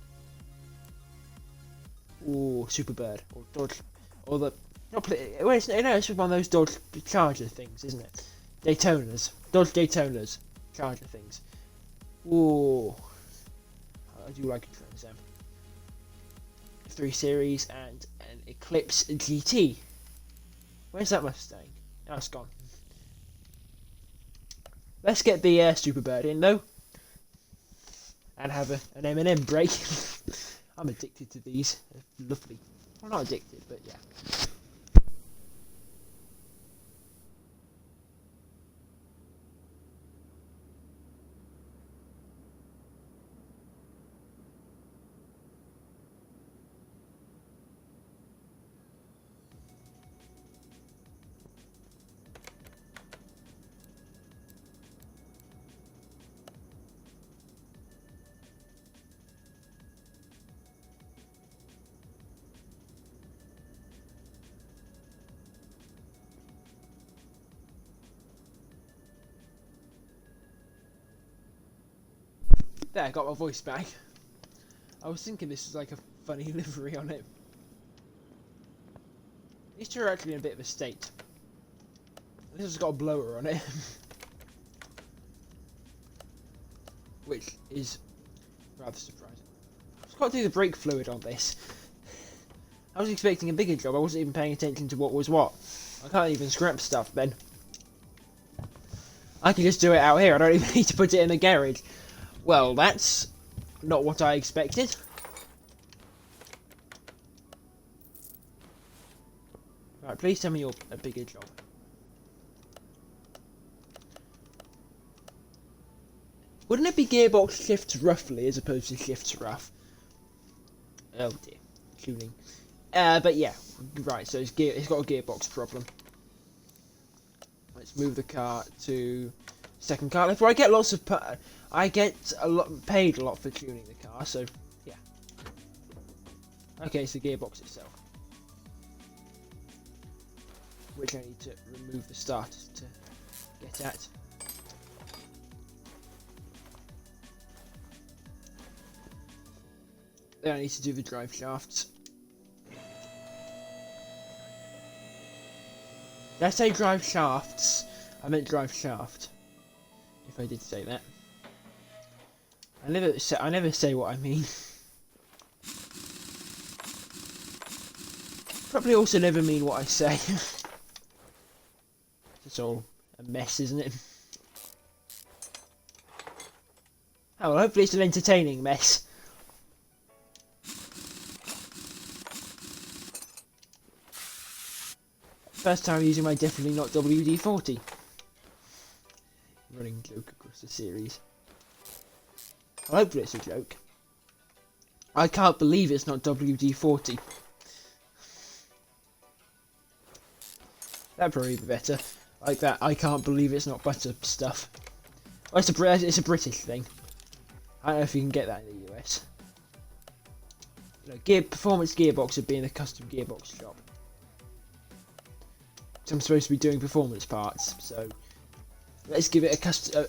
Ooh, Superbird. Or Dodge. Or the... Not, wait, no, it's one of those Dodge Charger things, isn't it? Daytonas. Dodge Daytonas. Charger things. Ooh. I do like a Trans Am. 3 Series and an Eclipse GT. Where's that Mustang? Oh, it's gone. Let's get the Superbird in though, and have an M&M break. I'm addicted to these. They're lovely. Well, not addicted, but yeah. There, I got my voice back. I was thinking this was like a funny livery on it. These two are actually in a bit of a state. This has got a blower on it. Which is rather surprising. I've got to do the brake fluid on this. I was expecting a bigger job. I wasn't even paying attention to what was what. I can't even scrap stuff then. I can just do it out here. I don't even need to put it in the garage. Well, that's not what I expected. Right, please tell me you're a bigger job. Wouldn't it be gearbox shifts roughly as opposed to shifts rough? Oh dear, tuning. But yeah, right. So it's got a gearbox problem. Let's move the car to second car lift. Where I get lots of paid a lot for tuning the car. So yeah. Okay, it's the gearbox itself, which I need to remove the starter to get at. Then I need to do the drive shafts. Did I say drive shafts? I meant drive shaft. If I did say that. I never say what I mean. Probably also never mean what I say. It's all a mess, isn't it? Oh, well, hopefully it's an entertaining mess. First time using my definitely not WD-40. Running joke across the series. Well, hopefully it's a joke. I can't believe it's not WD-40. That'd probably be better. Like that, I can't believe it's not butter stuff. Well, it's a British thing. I don't know if you can get that in the US. Performance Gearbox would be in a custom gearbox shop. I'm supposed to be doing performance parts, so let's give it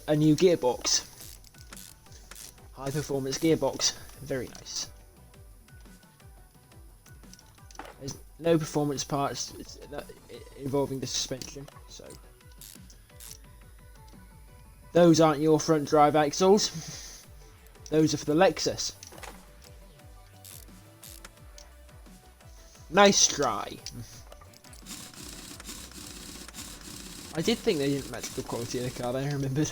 a new gearbox. High performance gearbox, very nice. There's no performance parts involving the suspension, so those aren't your front drive axles. Those are for the Lexus. Nice try. I did think they didn't match the quality of the car, then I remembered.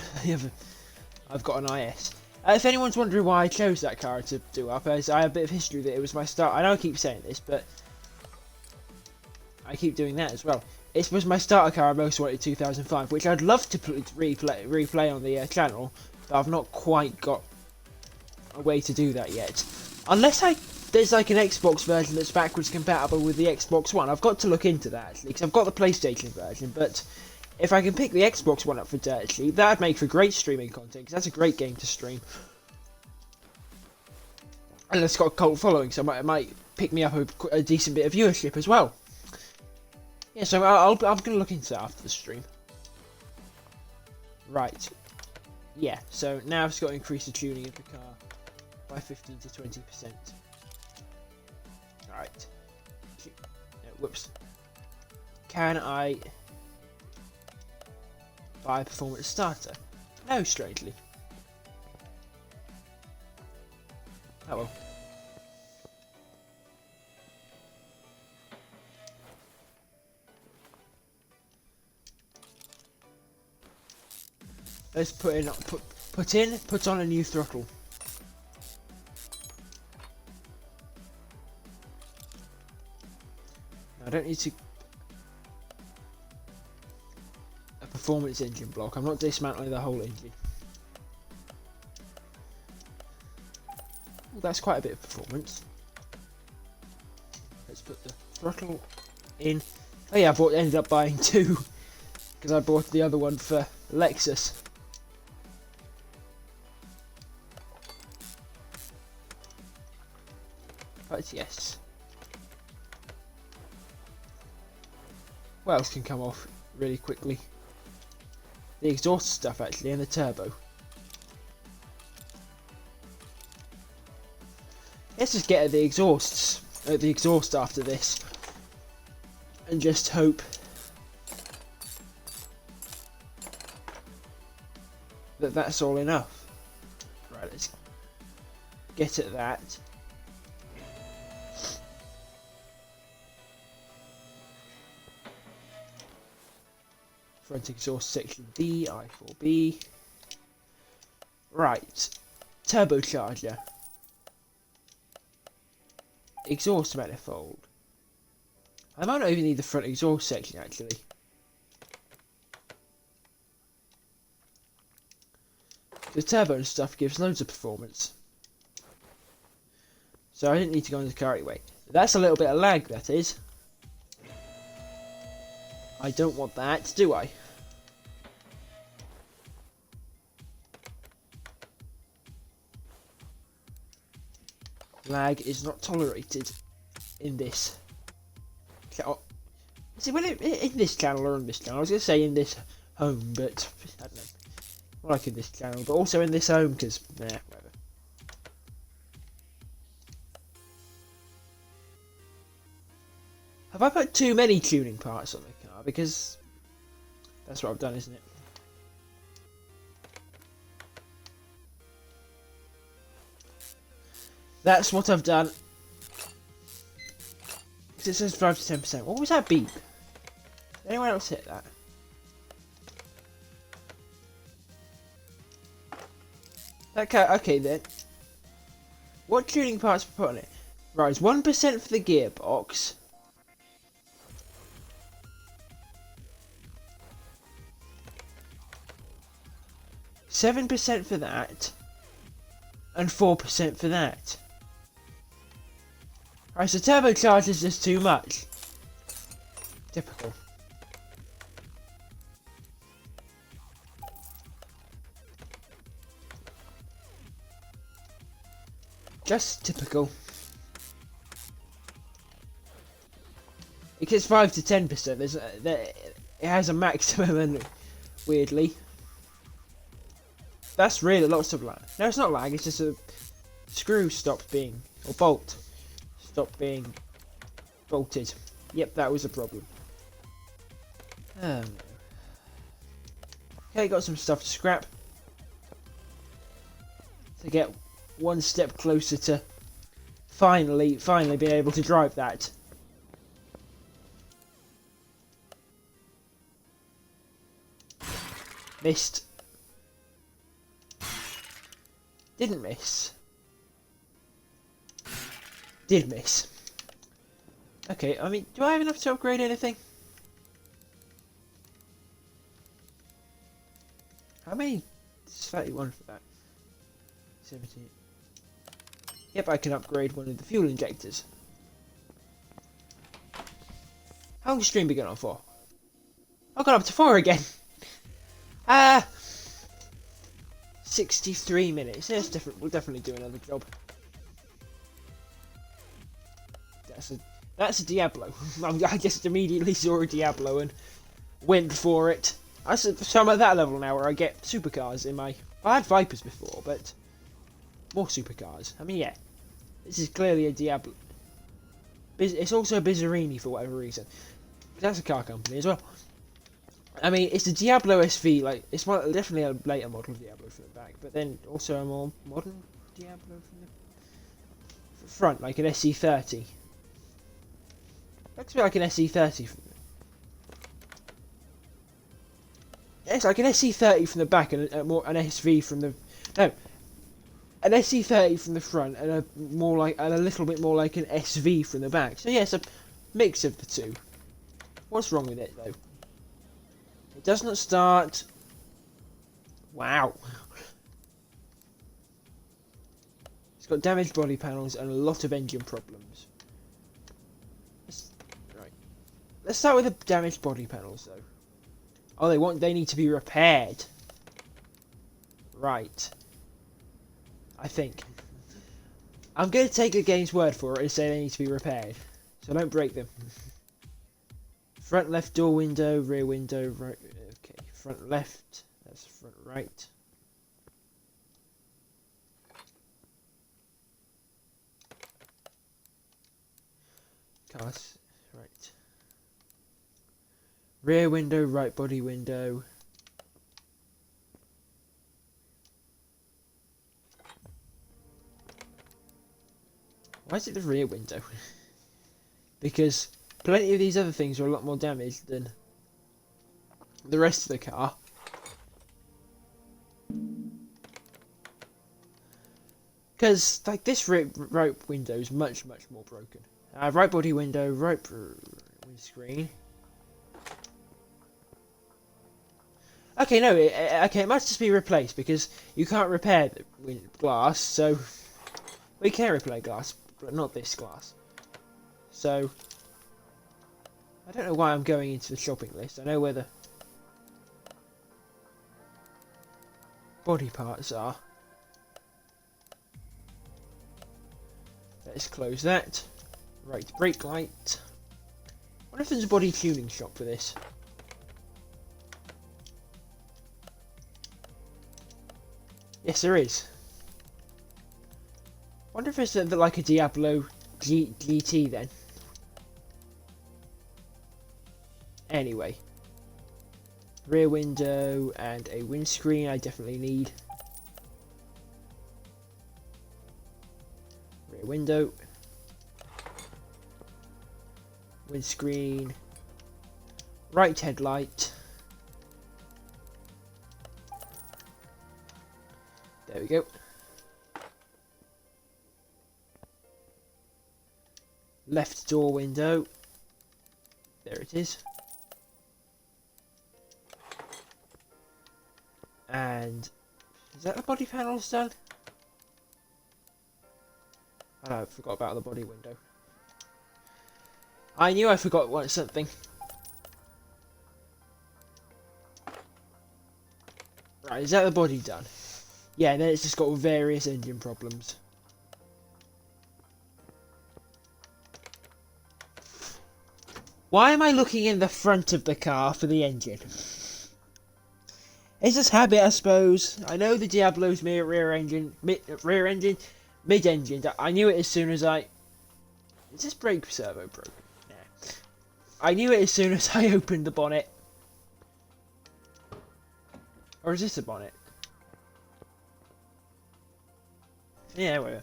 I've got an IS. If anyone's wondering why I chose that car to do up, as I have a bit of history that it was my start. I know I keep saying this, but I keep doing that as well. It was my starter car I most wanted 2005, which I'd love to replay on the channel, but I've not quite got a way to do that yet. Unless there's like an Xbox version that's backwards compatible with the Xbox One. I've got to look into that actually, because I've got the PlayStation version, but if I can pick the Xbox One up for dirt cheap, that'd make for great streaming content, because that's a great game to stream. And it's got a cult following, so it might pick me up a decent bit of viewership as well. Yeah, so I'm going to look into that after the stream. Right. Yeah, so now I've just got to increase the tuning of the car by 15 to 20%. Alright. Whoops. Can I buy a performance starter? No, strangely. Oh well. Let's put on a new throttle. I don't need to a performance engine block. I'm not dismantling the whole engine. Well, that's quite a bit of performance. Let's put the throttle in. Oh yeah, ended up buying two because I bought the other one for Lexus. But yes. What else can come off really quickly? The exhaust stuff actually, and the turbo. Let's just get at the exhaust after this, and just hope that that's all enough. Right, let's get at that. Front exhaust section B, I4B. Right, turbocharger. Exhaust manifold. I might not even need the front exhaust section actually. The turbo and stuff gives loads of performance. So I didn't need to go on the car anyway. That's a little bit of lag, that is. I don't want that, do I? Lag is not tolerated in this. See, in this channel or on this channel, I was going to say in this home, but I don't know. I like in this channel, but also in this home, because, whatever. Have I put too many tuning parts on the car? Because that's what I've done, isn't it? That's what I've done. It says 5 to 10%. What was that beep? Did anyone else hit that? Okay then. What tuning parts we put on it? Right, it's 1% for the gearbox. %7 for that. And 4% for that. Right, so turbocharger is just too much. Typical. Just typical. It gets 5 to 10%. It has a maximum, and weirdly, that's really lots of lag. No, it's not lag. It's just a screw stopped being, or bolt stopped being bolted. Yep, that was a problem. Oh no. Okay, got some stuff to scrap to get one step closer to finally being able to drive that. Missed. Didn't miss. Did miss. Okay, I mean, do I have enough to upgrade anything? How many? It's 31 for that. 17. Yep, I can upgrade one of the fuel injectors. How long has stream been going on for? I got up to 4 again. 63 minutes. Yes, different. We'll definitely do another job. That's a Diablo. I just immediately saw a Diablo and went for it. So I'm at that level now where I get supercars in my... I had Vipers before, but more supercars. I mean, yeah, this is clearly a Diablo. It's also a Bizzarini for whatever reason. That's a car company as well. I mean, it's a Diablo SV. Like, it's definitely a later model Diablo from the back, but then also a more modern Diablo from the front, like an SE30. Looks a bit like an SE30. It's like an SE30 from the back and an SV from the... No. An SE30 from the front and a little bit more like an SV from the back. So yeah, it's a mix of the two. What's wrong with it though? It does not start. Wow. It's got damaged body panels and a lot of engine problems. Let's start with the damaged body panels though. Oh, they need to be repaired. Right. I think. I'm going to take the game's word for it and say they need to be repaired. So don't break them. Front left door window, rear window, right. Okay, front left. That's front right. Cars, right. Rear window, right body window. Why is it the rear window? Because plenty of these other things are a lot more damaged than the rest of the car. Because, like, this right window is much more broken. Right body window, right windscreen. Okay, no, it must just be replaced because you can't repair the glass, so we can repair glass, but not this glass. So I don't know why I'm going into the shopping list. I know where the body parts are. Let's close that. Right, brake light. I wonder if there's a body tuning shop for this. Yes, there is. Wonder if it's like a Diablo GT then. Anyway. Rear window and a windscreen I definitely need. Rear window. Windscreen. Right headlight. There we go. Left door window. There it is. And is that the body panels done? Oh, I forgot about the body window. I knew I forgot something. Right, is that the body done? Yeah, then it's just got various engine problems. Why am I looking in the front of the car for the engine? It's just habit, I suppose. I know the Diablo's mid-engine. I knew it as soon as I... Is this brake servo broken? Yeah. I knew it as soon as I opened the bonnet. Or is this the bonnet? Yeah, whatever.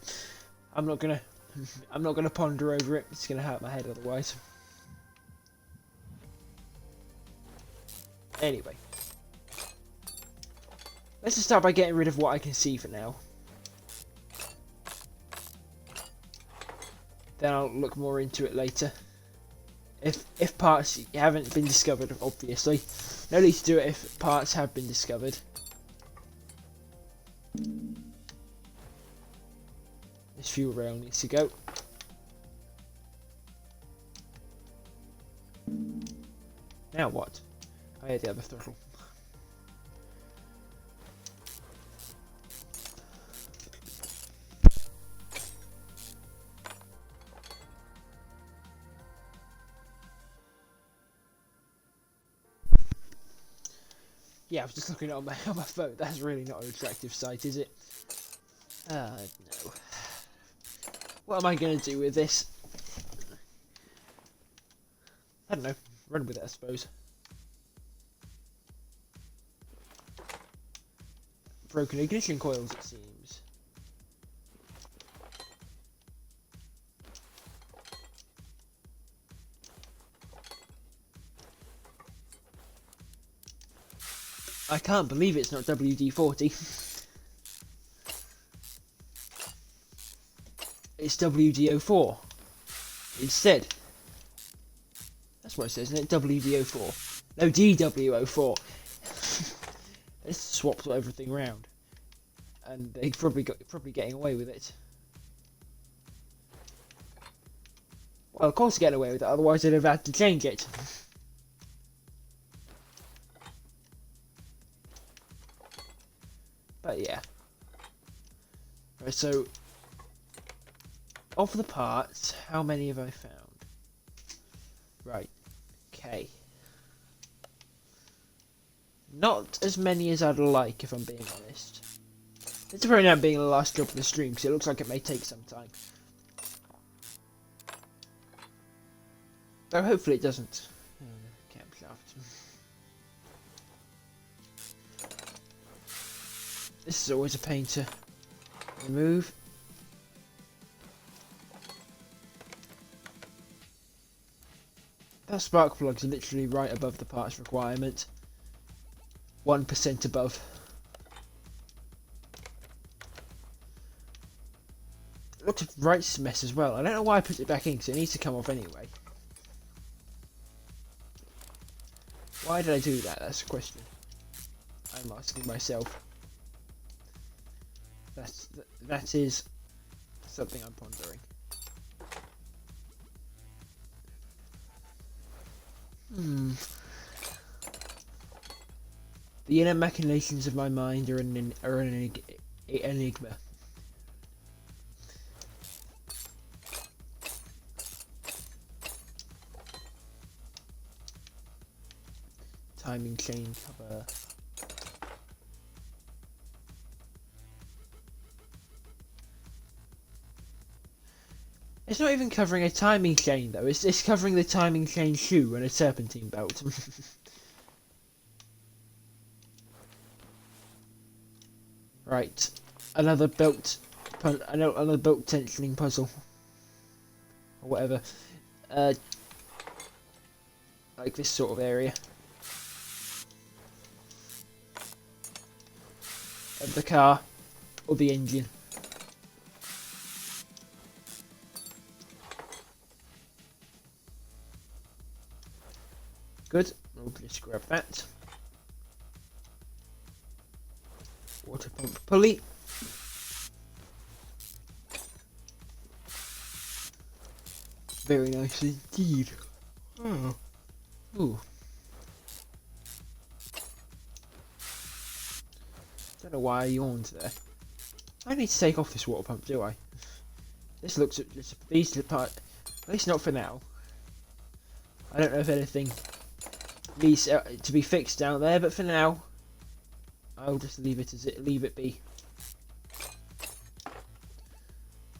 I'm not gonna ponder over it. It's gonna hurt my head otherwise. Anyway, let's just start by getting rid of what I can see for now. Then I'll look more into it later. If parts haven't been discovered, obviously. No need to do it if parts have been discovered. This fuel rail needs to go. Now what? Oh yeah, the other throttle. Yeah, I was just looking at it on my phone. That's really not an attractive sight, is it? No. What am I going to do with this? I don't know. Run with it, I suppose. Broken ignition coils, it seems. I can't believe it's not WD-40. It's WD-04 instead. That's what it says, isn't it? WD-04. No, DW-04. They swapped everything around, and they probably getting away with it. Well, of course, getting away with it. Otherwise, they'd have had to change it. But yeah. Right, so of the parts, how many have I found? Right. Okay. Not as many as I'd like, if I'm being honest. It's probably not being the last job of the stream, because it looks like it may take some time. Though hopefully it doesn't. Camshaft. This is always a pain to remove. That spark plugs are literally right above the parts requirement. 1% above. It looks right mess as well. I don't know why I put it back in because it needs to come off anyway. Why did I do that? That's a question I'm asking myself. That is something I'm pondering. The inner machinations of my mind are an enigma. Timing chain cover. It's not even covering a timing chain though, it's covering the timing chain shoe and a serpentine belt. Right, another belt tensioning puzzle. Or whatever. Like this sort of area. Of the car, or the engine. Good, we'll just grab that. Water pump pulley. Very nice indeed. Oh. Ooh. Don't know why I yawned there. I need to take off this water pump, do I? This looks at these part. At least not for now. I don't know if anything needs to be fixed down there, but for now, I'll just leave it as it. Leave it be.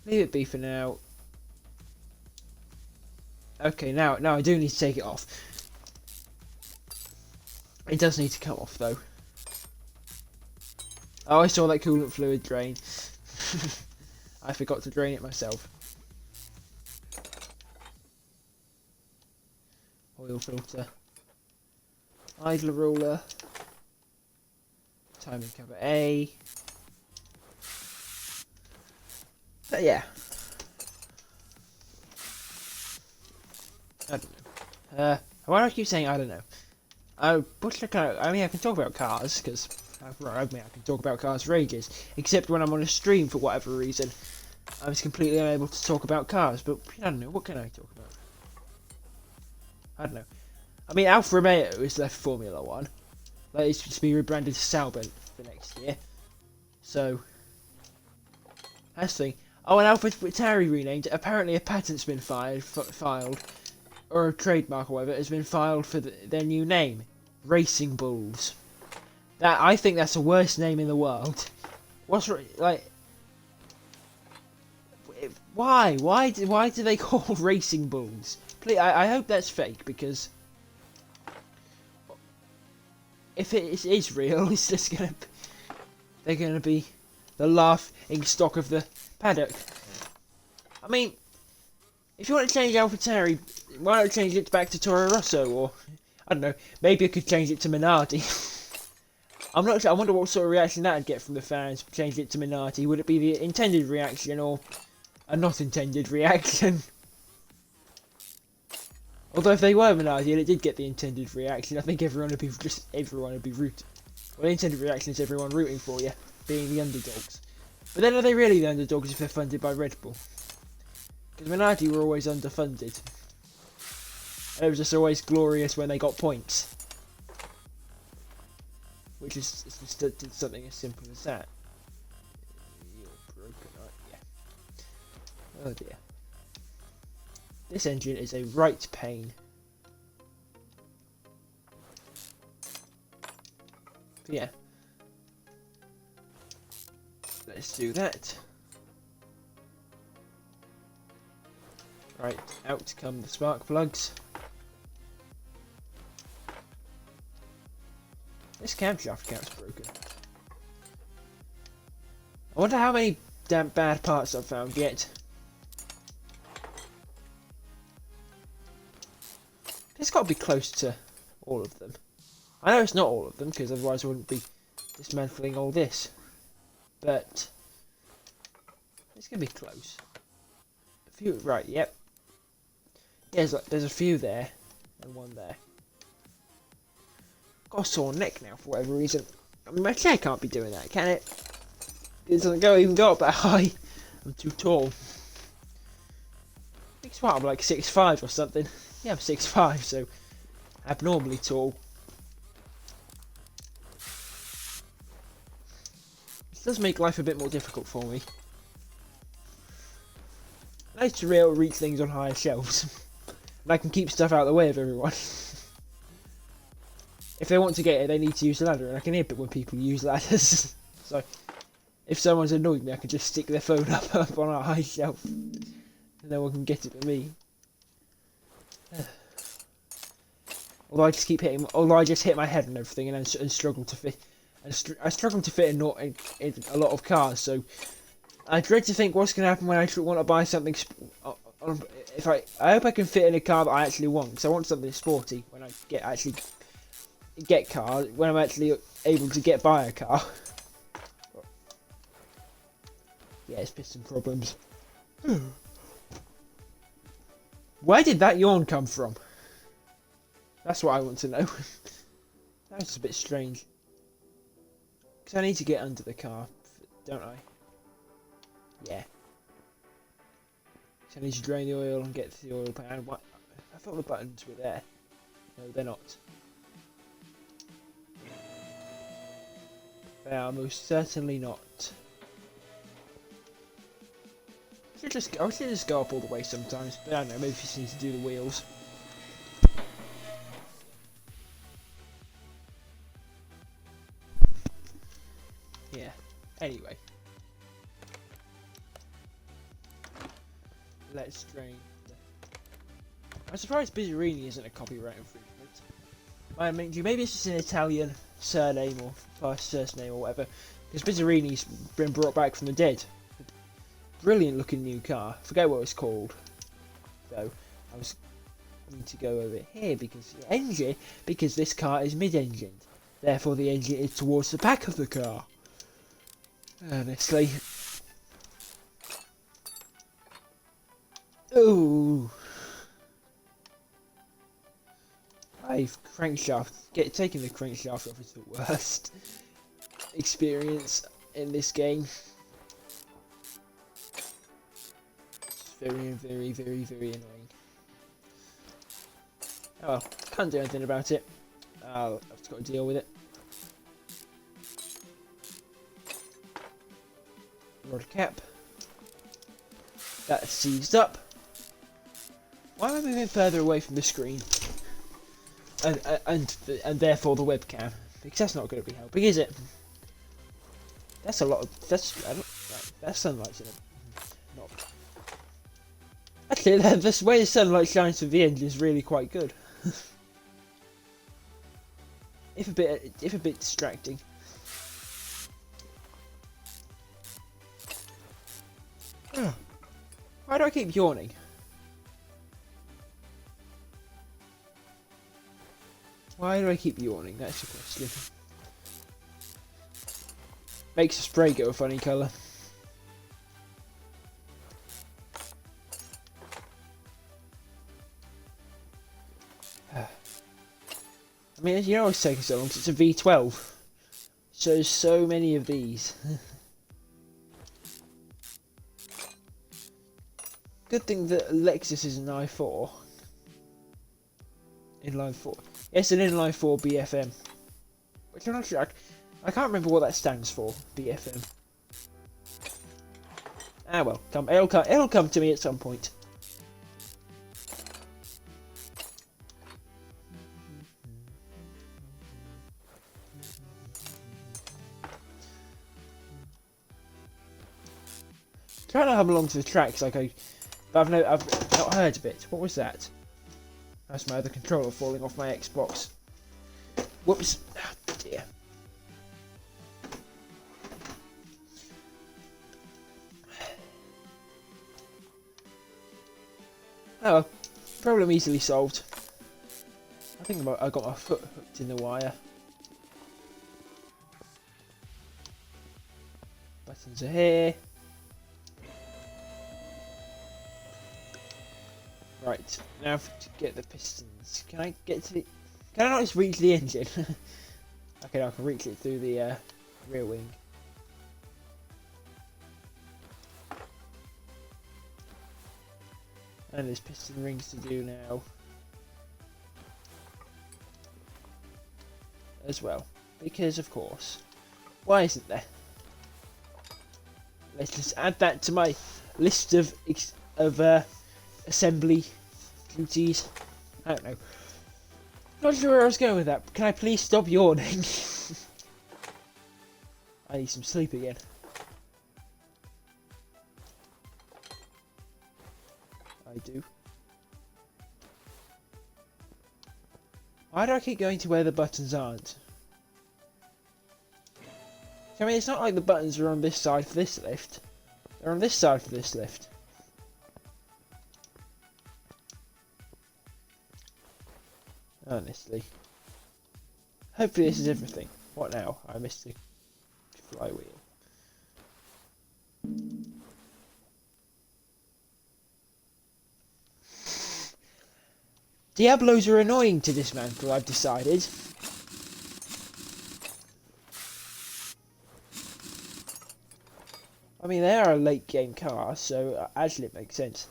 Leave it be for now. Okay, now I do need to take it off. It does need to come off though. Oh, I saw that coolant fluid drain. I forgot to drain it myself. Oil filter. Idler roller. Timing cover A. But yeah. I don't know. Why do I keep saying I don't know? I mean, I can talk about cars, because I can talk about cars for ages. Except when I'm on a stream, for whatever reason, I'm just completely unable to talk about cars. But I don't know, what can I talk about? I don't know. I mean, Alfa Romeo is left Formula 1. Like, it's to be rebranded to Sauber for next year. So, that's the thing. Oh, and AlphaTauri renamed. Apparently a patent's been filed, or a trademark or whatever, has been filed for their new name. Racing Bulls. I think that's the worst name in the world. Like... Why? Why do they call Racing Bulls? Please, I hope that's fake, because... if it is real, it's just gonna... they're gonna be the laughing stock of the paddock. I mean, if you want to change AlphaTauri, why not change it back to Toro Rosso, or... I don't know, maybe I could change it to Minardi. I'm not sure, I wonder what sort of reaction that'd get from the fans, change it to Minardi. Would it be the intended reaction, or a not intended reaction? Although if they were Minardi and it did get the intended reaction, I think everyone would be rooting. Well, the intended reaction is everyone rooting for you, being the underdogs. But then are they really the underdogs if they're funded by Red Bull? Because Minardi were always underfunded. And it was just always glorious when they got points. Which is just something as simple as that. You're broken, aren't you? Oh dear. This engine is a right pain. But yeah. Let's do that. Right, out come the spark plugs. This camshaft cap's broken. I wonder how many damn bad parts I've found yet. It's got to be close to all of them. I know it's not all of them, because otherwise I wouldn't be dismantling all this. But it's going to be close. A few, right, yep. Yeah, there's a few there, and one there. Got a sore neck now for whatever reason. I mean, my chair can't be doing that, can it? It doesn't even go up that high. I'm too tall. It's what, I'm like 6'5" or something. Yeah, I'm 6'5", so abnormally tall. This does make life a bit more difficult for me. Nice to be able to reach things on higher shelves. And I can keep stuff out of the way of everyone. If they want to get it, they need to use a ladder, and I can hear it when people use ladders. So, if someone's annoyed me, I can just stick their phone up on a high shelf, and no one can get it but me. Although I just keep hitting, although I just hit my head and everything, and struggle to fit. I struggle to fit in a lot of cars, so I dread to think what's going to happen when I want to buy something. If I hope I can fit in a car that I actually want, because I want something sporty when I get car, when I'm actually able to buy a car. Yeah, it's piston problems. Where did that yawn come from? That's what I want to know. That was a bit strange. Because I need to get under the car, don't I? Yeah. So I need to drain the oil and get to the oil pan. What? I thought the buttons were there. No, they're not. They are most certainly not. I should just go up all the way sometimes, but I don't know, maybe you just need to do the wheels. Yeah, anyway. Let's drain. I'm surprised Bizzarini isn't a copyright infringement. I mean, maybe it's just an Italian surname or first name or whatever, because Bizzarini's been brought back from the dead. Brilliant looking new car. Forget what it's called. Though I need to go over here because the engine, because this car is mid-engined. Therefore, the engine is towards the back of the car. Honestly. Ooh. Crankshaft. Taking the crankshaft off is the worst experience in this game. It's very, very, very, very annoying. Oh well, can't do anything about it. I've just got to deal with it. Rod cap. That's seized up. Why am I moving further away from the screen? And therefore the webcam, because that's not going to be helping, is it? That's a lot of that's sunlight's in it. Not actually, the way the sunlight shines through the engine is really quite good. if a bit distracting. Why do I keep yawning? Why do I keep yawning? That's the question. Makes the spray go a funny colour. I mean, you know it's taking so long because it's a V12. So there's so many of these. Good thing that Lexus is an i4. Inline 4. It's an inline 4 BFM. Which I'm not sure. I can't remember what that stands for. BFM. Ah well, it'll come to me at some point. Trying to hum along to the tracks but I've not heard of it. What was that? That's my other controller falling off my Xbox. Whoops. dear. Oh well, problem easily solved. I think I got my foot hooked in the wire. Buttons are here. Right, now to get the pistons. Can I get to the... Can I not just reach the engine? Okay, I can reach it through the rear wing. And there's piston rings to do now. As well. Because, of course. Why isn't there? Let's just add that to my list of assembly duties. I don't know. Not sure where I was going with that. Can I please stop yawning? I need some sleep again. I do. Why do I keep going to where the buttons aren't? I mean, it's not like the buttons are on this side for this lift. They're on this side for this lift. Honestly. Hopefully this is everything. What now? I missed the flywheel. Diablos are annoying to dismantle, I've decided. I mean, they are a late game car, so actually it makes sense.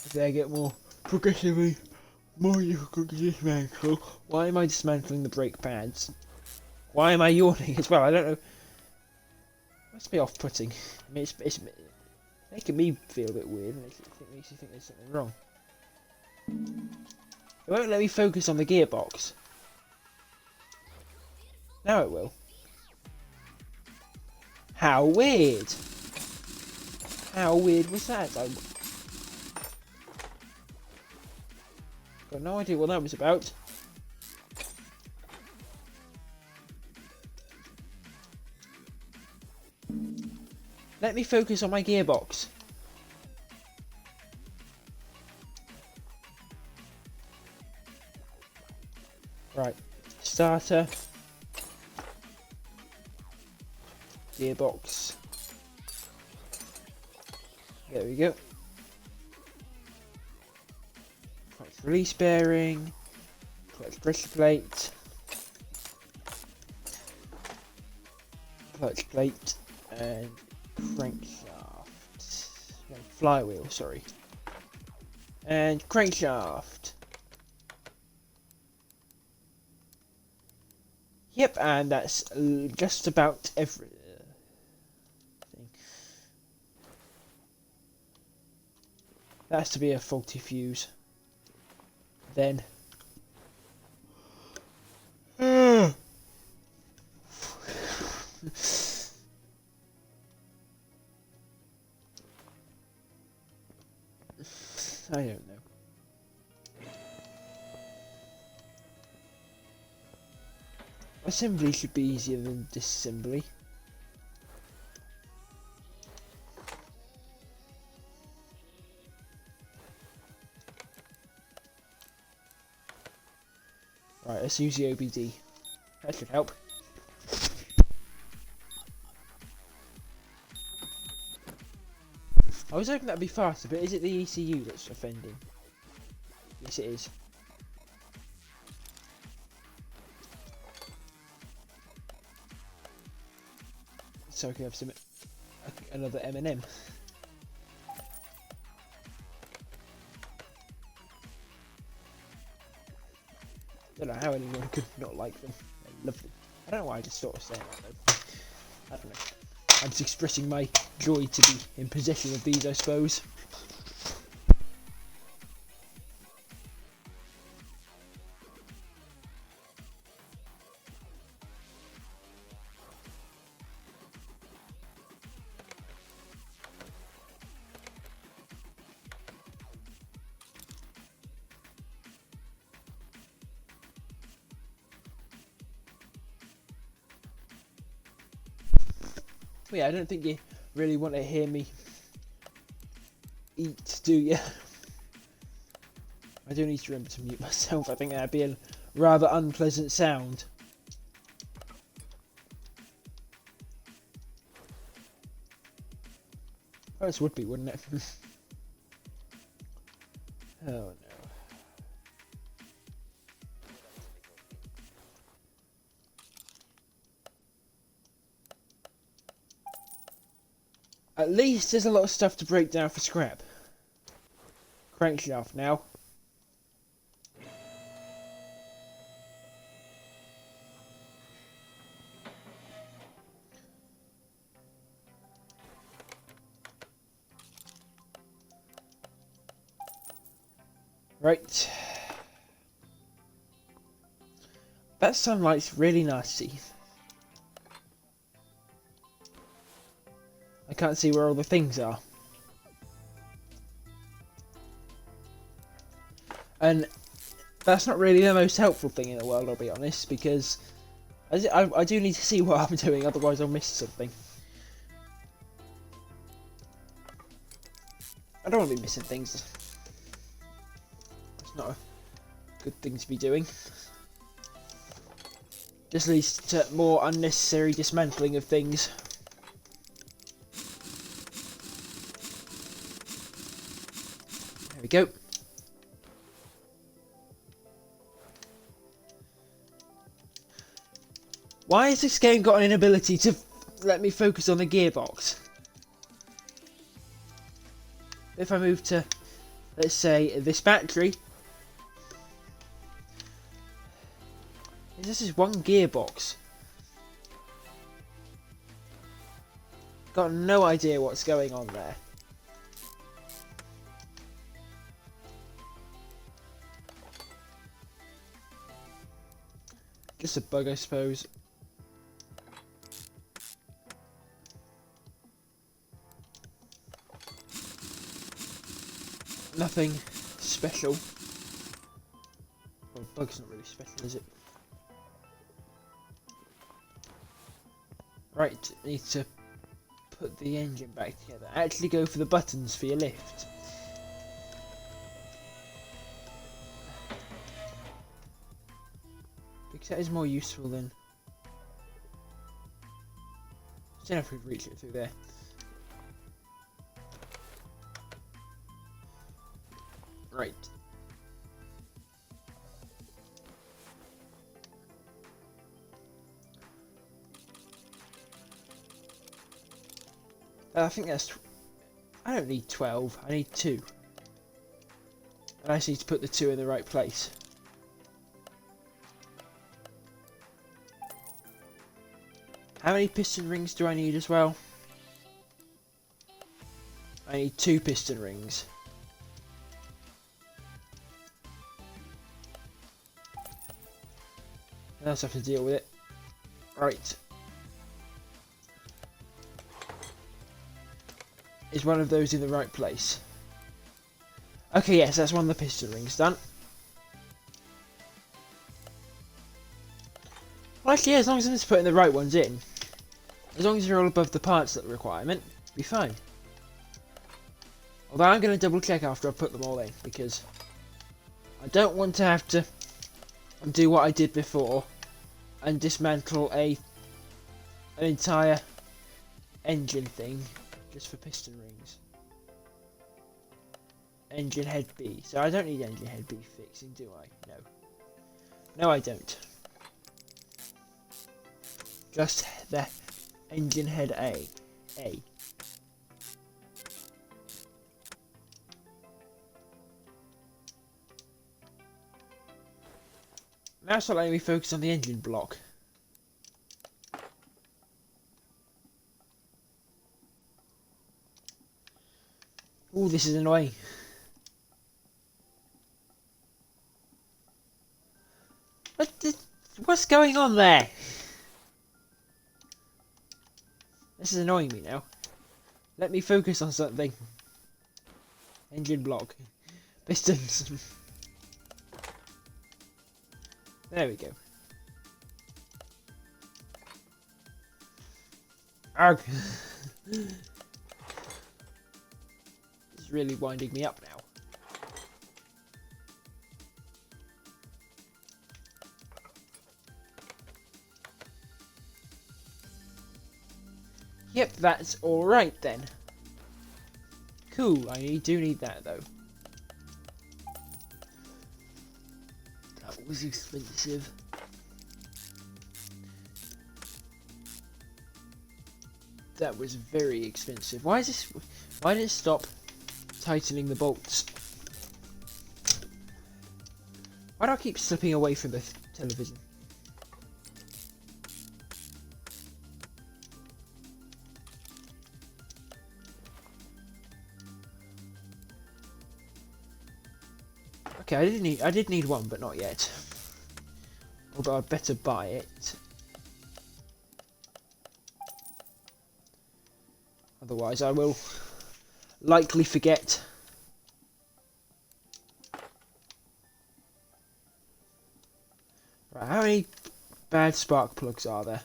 If they get more progressively more difficult to dismantle. Why am I dismantling the brake pads? Why am I yawning as well? I don't know. Must be off-putting. I mean, it's making me feel a bit weird, and it makes you think there's something wrong. It won't let me focus on the gearbox. Now it will. How weird! How weird was that? Got no idea what that was about. Let me focus on my gearbox. Right, starter, gearbox. There we go. Clutch release bearing, clutch pressure plate, clutch plate, and crankshaft. No, flywheel, sorry. And crankshaft. Yep, and that's just about everything. That's to be a faulty fuse. Then. I don't know. Assembly should be easier than disassembly. Right, let's use the OBD. That should help. I was hoping that'd be faster, but is it the ECU that's offending? Yes, it is. So I can have some another M&M. I don't know how anyone could not like them. They're lovely. I don't know why I just sort of saying that though. I don't know. I'm just expressing my joy to be in possession of these, I suppose. But yeah, I don't think you really want to hear me eat, do you? I do need to remember to mute myself. I think that'd be a rather unpleasant sound. Oh, this would be, wouldn't it? Oh no. At least there's a lot of stuff to break down for scrap. Crankshaft now. Right. That sunlight's really nasty. I can't see where all the things are. And that's not really the most helpful thing in the world, I'll be honest, because I do need to see what I'm doing, otherwise I'll miss something. I don't want to be missing things. It's not a good thing to be doing. Just leads to more unnecessary dismantling of things. There we go. Why has this game got an inability to let me focus on the gearbox? If I move to, let's say, this battery. This is one gearbox. Got no idea what's going on there. Just a bug, I suppose. Nothing special. Well, bug's not really special, is it? Right, need to put the engine back together. Actually go for the buttons for your lift. Because that is more useful than... I don't know if we've reached it through there. Right. I think that's... I don't need 12, I need 2. And I just need to put the 2 in the right place. How many piston rings do I need as well? I need 2 piston rings. I also have to deal with it. Right. Is one of those in the right place? Okay, yes, that's one of the piston rings done. Well, actually, yeah, as long as I'm just putting the right ones in. As long as they're all above the parts requirement, be fine. Although I'm going to double check after I've put them all in, because I don't want to have to do what I did before and dismantle an entire engine thing just for piston rings. Engine head B. So I don't need engine head B fixing, do I? No. No, I don't. Just the engine head A. Now start letting me focus on the engine block. Ooh, this is annoying. What's going on there? This is annoying me now. Let me focus on something. Engine block. Pistons. There we go. Arg. It's really winding me up now. Yep, that's alright then. Cool, I do need that though. That was expensive. That was very expensive. Why is this? Why did it stop tightening the bolts? Why do I keep slipping away from the television? Okay, I did need one, but not yet. Although I'd better buy it. Otherwise I will likely forget. Right, how many bad spark plugs are there?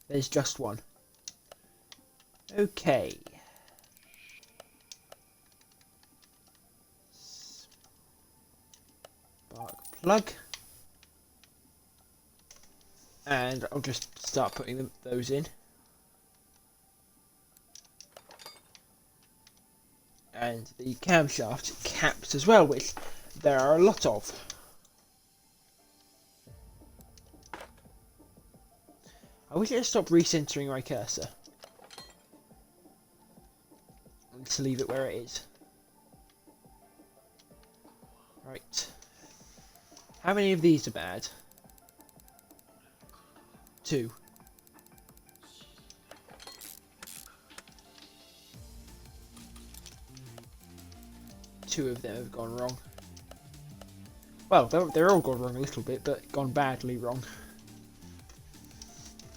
There's just one. Okay. Spark plug. And I'll just start putting those in. And the camshaft caps as well, which there are a lot of. I wish I'd stop recentering my cursor. And to leave it where it is. Right. How many of these are bad? 2. Two of them have gone wrong. Well, they're all gone wrong a little bit, but gone badly wrong.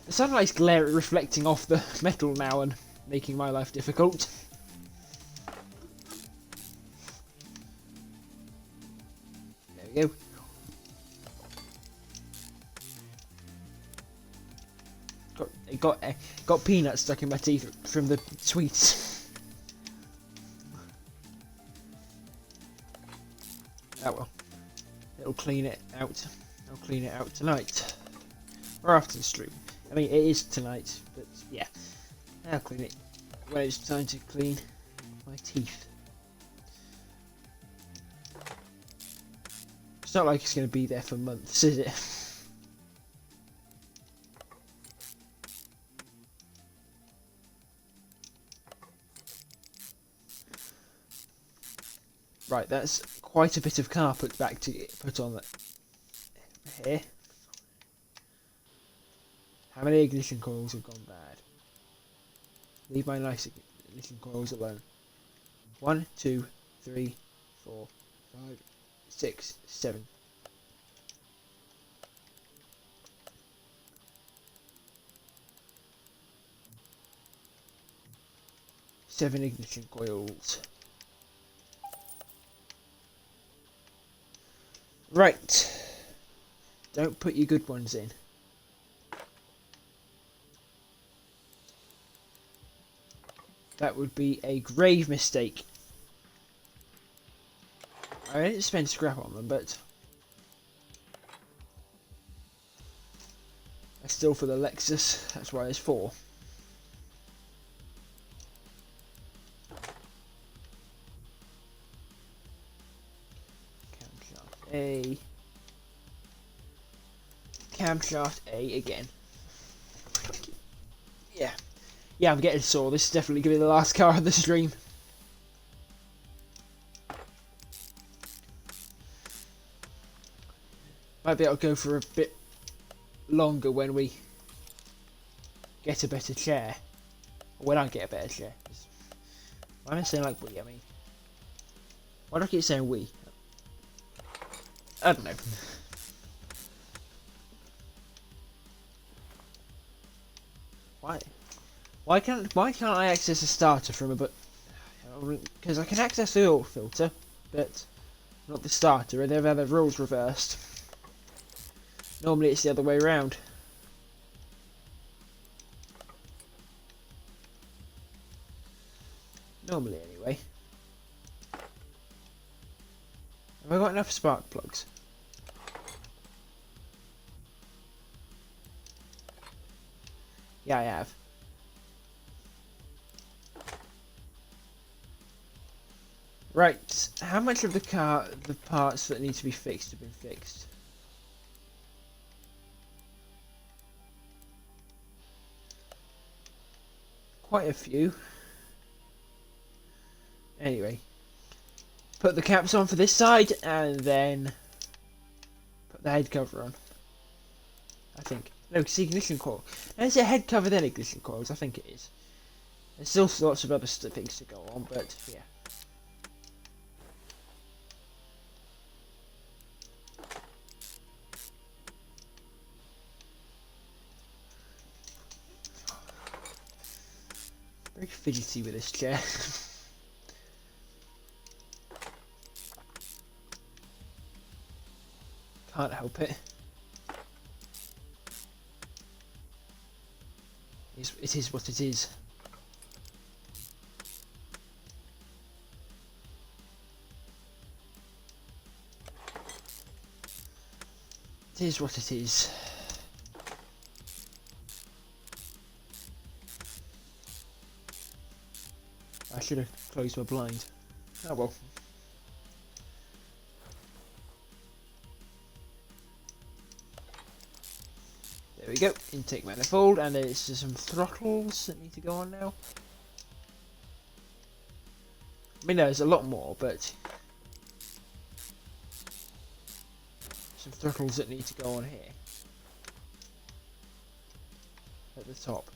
The sunlight's glare reflecting off the metal now and making my life difficult. There we go. Got peanuts stuck in my teeth from the sweets. Oh well, it'll clean it out. I'll clean it out tonight, or after the stream. I mean, it is tonight, but yeah, I'll clean it when it's time to clean my teeth. It's not like it's going to be there for months, is it? Right, that's quite a bit of carpet back to put on here. How many ignition coils have gone bad? Leave my nice ignition coils alone. 1, 2, 3, 4, 5, 6, 7. Seven ignition coils. Right. Don't put your good ones in. That would be a grave mistake. I didn't spend scrap on them, but that's still for the Lexus. That's why there's 4. Camshaft A. Camshaft A again. Yeah. Yeah, I'm getting sore. This is definitely going to be the last car of the stream. Might be able to go for a bit longer when we get a better chair. Or when I get a better chair. Why am I saying like we? I mean, why do I keep saying we? I don't know. Why? Why can't I access a starter from a but? Because I can access the oil filter, but not the starter, and they've had the rules reversed. Normally it's the other way around. Normally, anyway. Have I got enough spark plugs? Yeah, I have. Right, how much of the car, the parts that need to be fixed have been fixed? Quite a few. Anyway, put the caps on for this side and then put the head cover on. I think. No, it's the ignition coil. No, is it head cover then ignition coils? I think it is. There's still lots of other things to go on, but yeah. Very fidgety with this chair. Can't help it. It is what it is. It is what it is. I should have closed my blind. Oh well. There we go. Intake manifold, and there's just some throttles that need to go on now. I mean, there's a lot more, but some throttles that need to go on here at the top.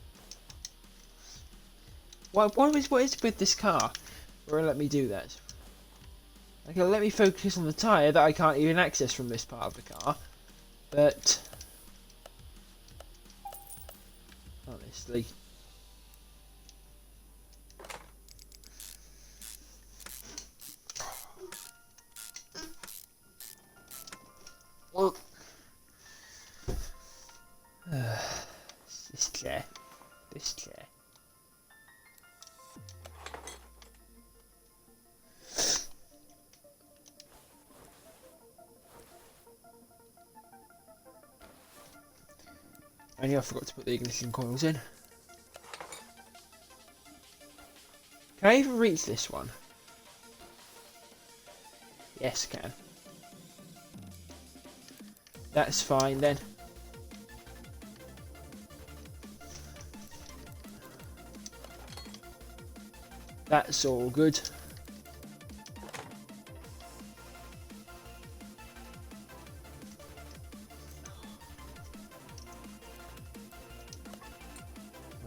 What is with this car? It won't let me do that. Okay, let me focus on the tyre that I can't even access from this part of the car. But honestly, well, this chair. And yeah, I forgot to put the ignition coils in. Can I even reach this one? Yes, I can. That's fine then. That's all good.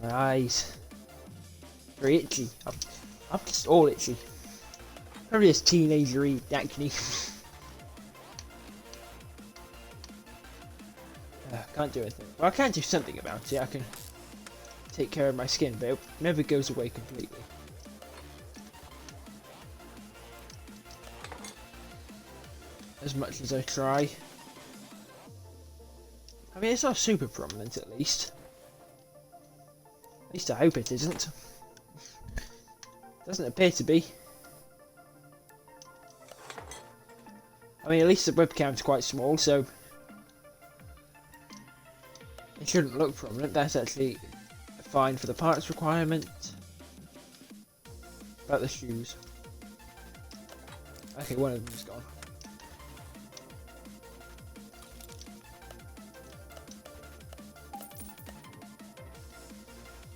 My eyes. Very itchy. I'm just all itchy. Probably just teenager-y acne. Can't do anything. Well, I can do something about it. I can take care of my skin, but it never goes away completely. As much as I try. I mean, it's not super prominent, at least. At least I hope it isn't. Doesn't appear to be. I mean, at least the webcam's quite small, so it shouldn't look prominent. That's actually fine for the parts requirement. About the shoes. Okay, one of them's gone.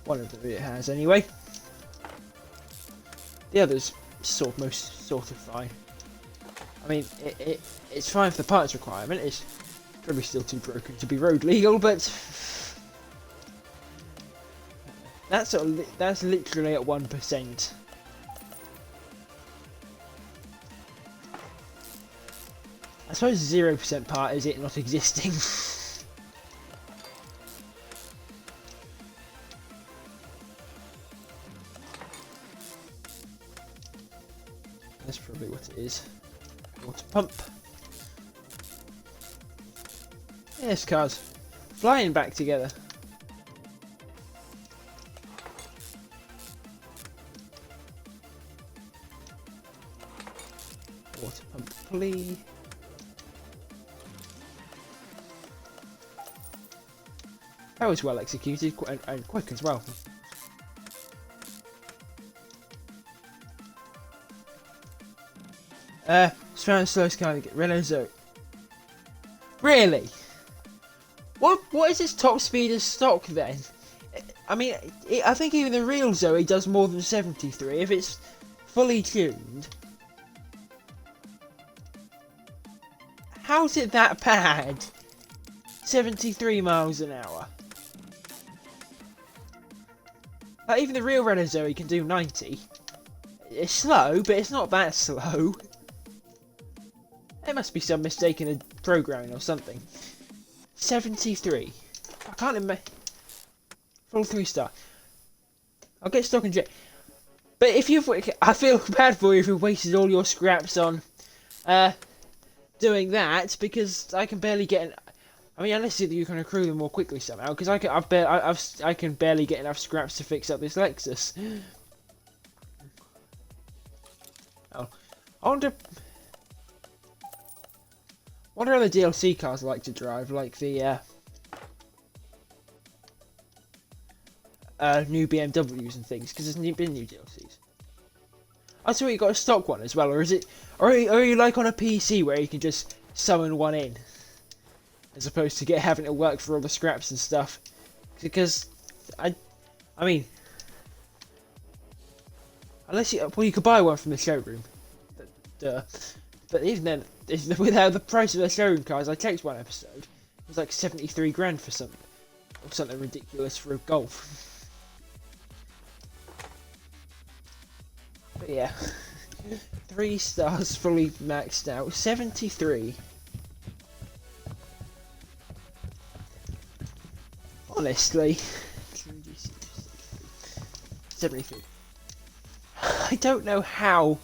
One of them it has anyway. The others most sort of fine. I mean, it's fine for the parts requirement. It's probably still too broken to be road legal, but that's literally at 1%. I suppose 0% part is it not existing. That's probably what it is. Water pump. Yes, cars. Flying back together. Water pump, please. That was well executed and quick as well. Surround slow sky to get Renault Zoe. Really? What is its top speed of stock then? I mean, I think even the real Zoe does more than 73 if it's fully tuned. How's it that bad? 73 miles an hour. Like, even the real Renault Zoe can do 90. It's slow, but it's not that slow. There must be some mistake in the programming or something. 73. I can't imagine. Full 3-star. I'll get stock and jet. But if you've, I feel bad for you if you've wasted all your scraps on, doing that, because I can barely get. I mean, unless you can accrue them more quickly somehow, because I can barely get enough scraps to fix up this Lexus. Oh, I wonder other DLC cars I like to drive, like the new BMWs and things, because there's been new DLCs. I saw you got a stock one as well, or is it? Or are you like on a PC where you can just summon one in, as opposed to having to work for all the scraps and stuff? Because I mean, unless you could buy one from the showroom, but even then, without the price of the showroom cars, I checked one episode, it was like 73 grand for something, or something ridiculous for a Golf. But yeah, 3 stars fully maxed out, 73. Honestly, 73. I don't know how.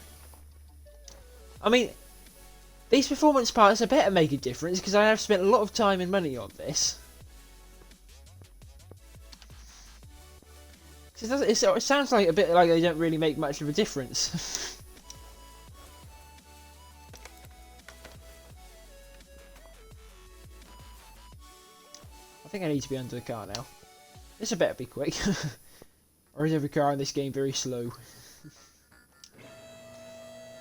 I mean, these performance parts are better make a difference because I have spent a lot of time and money on this. It sounds like a bit like they don't really make much of a difference. I think I need to be under the car now. This had better be quick. Or is every car in this game very slow?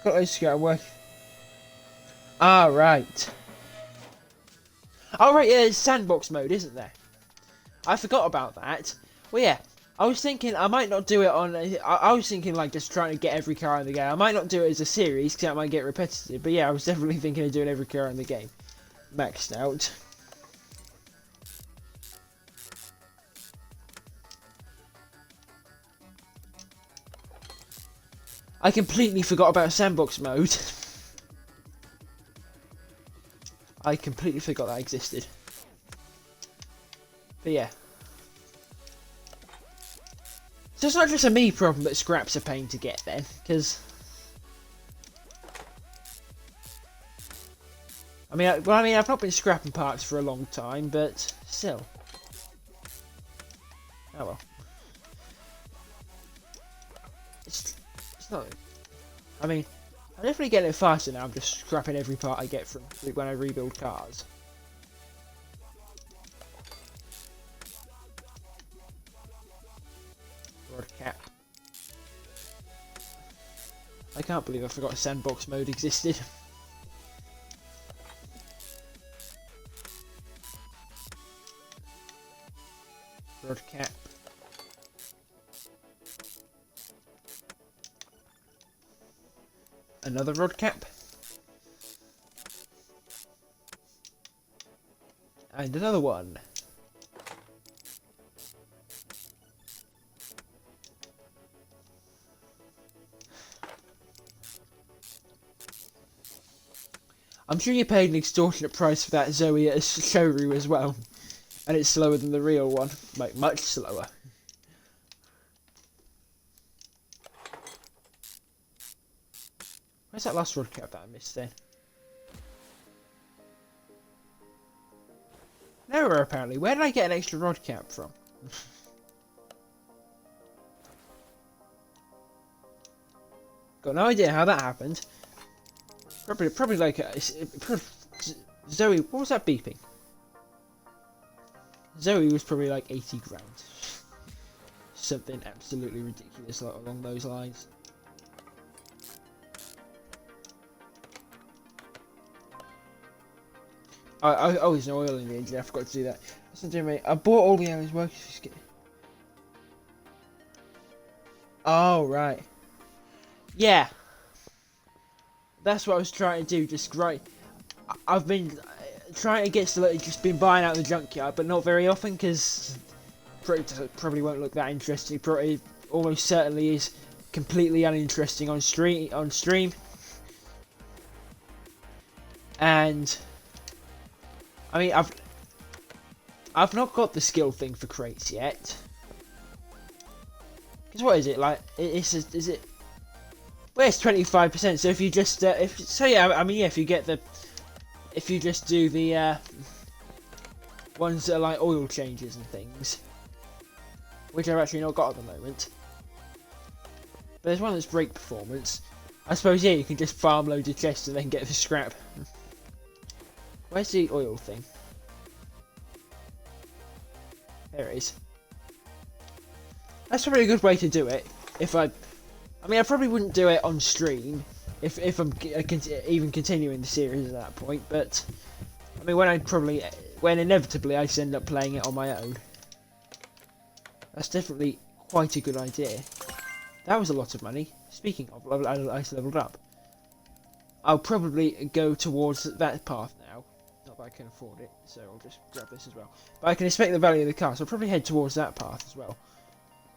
Got those to work. Ah, right. Oh, right, yeah, it's sandbox mode, isn't there? I forgot about that. Well, yeah. I was thinking I might not do it on. I was thinking like just trying to get every car in the game. I might not do it as a series because that might get repetitive. But yeah, I was definitely thinking of doing every car in the game, maxed out. I completely forgot about sandbox mode. I completely forgot that existed. But yeah. So it's not just a me problem that scraps are pain to get then, because I mean, I've not been scrapping parts for a long time, but still. Oh well. It's not. I mean, I'm definitely getting it faster now. I'm just scrapping every part I get from when I rebuild cars. Rod cap. I can't believe I forgot sandbox mode existed. Rod cap. Another rod cap. And another one. I'm sure you paid an extortionate price for that Zoe at a showroom as well. And it's slower than the real one. Like, much slower. Where's that last rod cap that I missed then? Nowhere apparently. Where did I get an extra rod cap from? Got no idea how that happened. Probably like Zoe. What was that beeping? Zoe was probably like 80 grand. Something absolutely ridiculous along those lines. Oh, there's no oil in the engine. I forgot to do that. That's not doing me. I bought all the hours working. Oh right. Yeah. That's what I was trying to do. Just right. I've been trying to get just been buying out the junkyard, but not very often because probably won't look that interesting. Probably almost certainly is completely uninteresting on stream. And I mean, I've not got the skill thing for crates yet. Because what is it like? Is it? Well, it's 25%. So if you just if you get the, if you just do the ones that are like oil changes and things, which I've actually not got at the moment. But there's one that's brake performance. I suppose, yeah, you can just farm loads of chests and then get the scrap. Where's the oil thing? There it is. That's probably a good way to do it. I mean, I probably wouldn't do it on stream if I'm even continuing the series at that point. But I mean, when inevitably I end up playing it on my own, that's definitely quite a good idea. That was a lot of money. Speaking of, I leveled up. I'll probably go towards that path now. Not that I can afford it, so I'll just grab this as well. But I can expect the value of the car, so I'll probably head towards that path as well.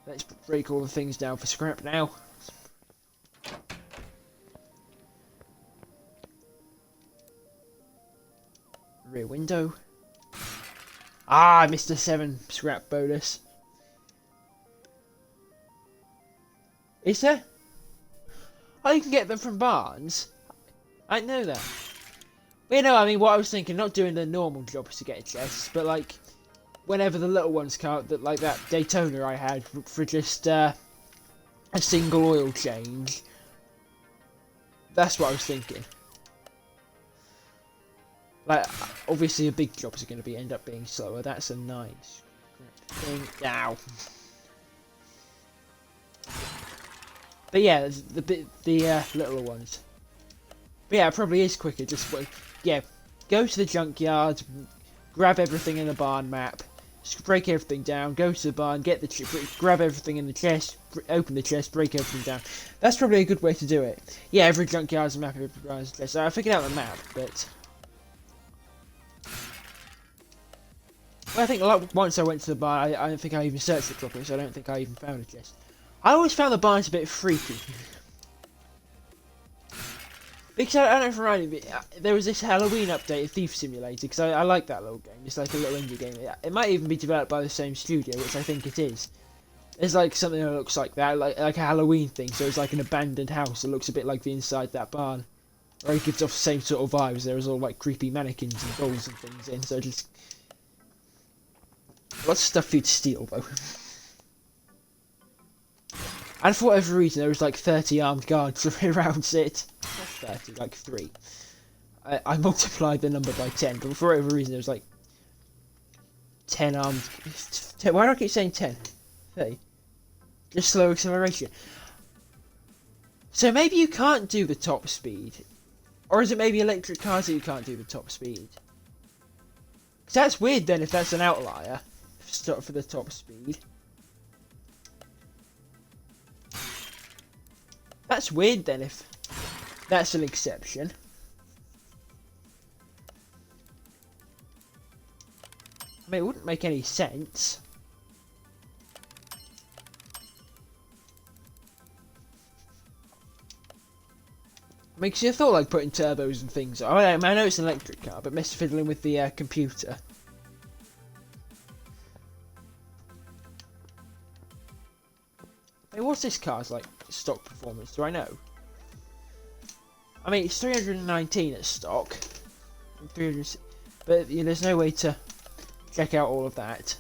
Let's break all the things down for scrap now. Rear window. Ah, I missed a 7 scrap bonus. Is there? Oh, you can get them from barns? I didn't know that. But you know, I mean, what I was thinking, not doing the normal jobs to get a chest, but like, whenever the little ones come out, like that Daytona I had for just a single oil change. That's what I was thinking. Like, obviously, the big jobs are going to end up being slower. That's a nice thing. Ow. But yeah, the littler ones. But yeah, it probably is quicker. Just yeah, go to the junkyard, grab everything in the barn map, break everything down, go to the barn, get grab everything in the chest, open the chest, break everything down. That's probably a good way to do it. Yeah, every junkyard's a map, every junkyard's a chest. So I figured out the map, but well, I think once I went to the barn, I don't think I even searched it properly, so I don't think I even found a chest. I always found the barns a bit freaky. Because I don't know if there was this Halloween update of Thief Simulator, because I like that little game. It's like a little indie game. It might even be developed by the same studio, which I think it is. There's like something that looks like that, like a Halloween thing, so it's like an abandoned house that looks a bit like the inside that barn. Or it gives off the same sort of vibes. There's all like creepy mannequins and dolls and things in, so just lots of stuff for you to steal though. And for whatever reason, there was like 30 armed guards around it. Not 30, like 3. I multiplied the number by 10, but for whatever reason, there was like 10 armed. 10, why do I keep saying 10? 30. Just slow acceleration. So maybe you can't do the top speed. Or is it maybe electric cars that you can't do the top speed? Because that's weird then if that's an outlier for the top speed. That's weird then if that's an exception. I mean, it wouldn't make any sense. I mean, 'cause you thought like putting turbos and things. I know it's an electric car, but mess fiddling with the computer. I mean, what's this car's like stock performance? Do I know? I mean, it's 319 at stock. 300, but you know, there's no way to check out all of that.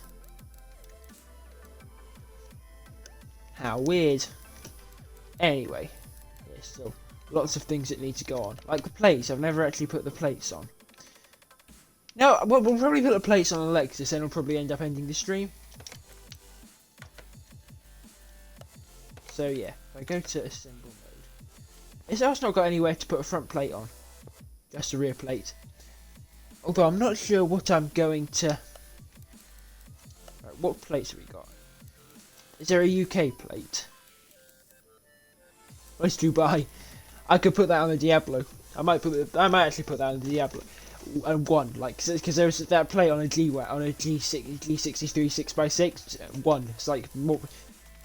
How weird. Anyway, yeah, still lots of things that need to go on. Like the plates, I've never actually put the plates on. No, we'll probably put the plates on the Lexus, and it'll probably end up ending the stream. So yeah, if I go to assemble mode, it's also not got anywhere to put a front plate on, just a rear plate. Although I'm not sure what I'm going to. Right, what plates have we got? Is there a UK plate? Where's Dubai? I could put that on the Diablo. I might actually put that on the Diablo. And one, like, because there's that plate on a G63 6x6, one. It's like more,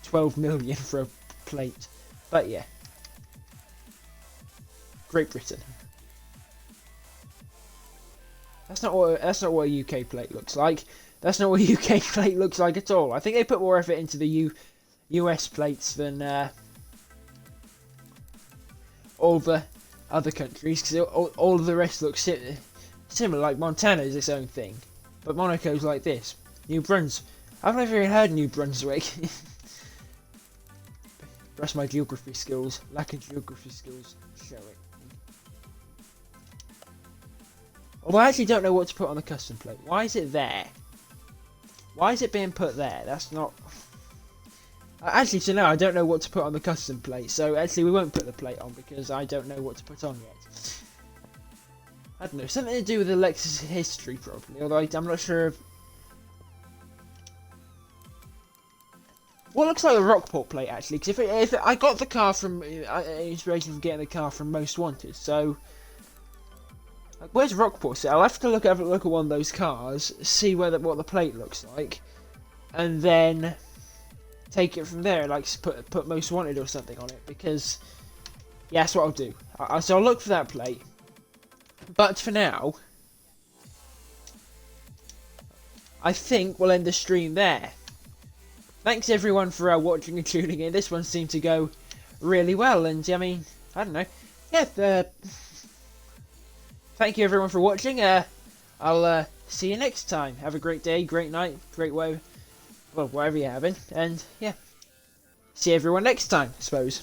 12 million for a plate. But yeah, Great Britain. That's not what a UK plate looks like. That's not what a UK plate looks like at all. I think they put more effort into the US plates than all the other countries, because all of the rest looks similar. Like Montana is its own thing, but Monaco's like this. New Brunswick. I've never even heard New Brunswick. That's my geography skills. Lack of geography skills. Show it. Although I actually don't know what to put on the custom plate. Why is it there? Why is it being put there? That's not. Actually, so no, I don't know what to put on the custom plate. So actually, we won't put the plate on because I don't know what to put on yet. I don't know, something to do with the Lexus history probably. Although I'm not sure if. What looks like a Rockport plate actually? Because if I got the car from inspiration from getting the car from Most Wanted, so. Like, where's Rockport? So I'll have to look at one of those cars, see what the plate looks like, and then take it from there. Like put Most Wanted or something on it, because yeah, that's what I'll do. So I'll look for that plate. But for now, I think we'll end the stream there. Thanks everyone for watching and tuning in. This one seemed to go really well, and I mean, I don't know. Yeah. Thank you everyone for watching. I'll see you next time. Have a great day, great night, great well, whatever you're having. And yeah, see everyone next time, I suppose.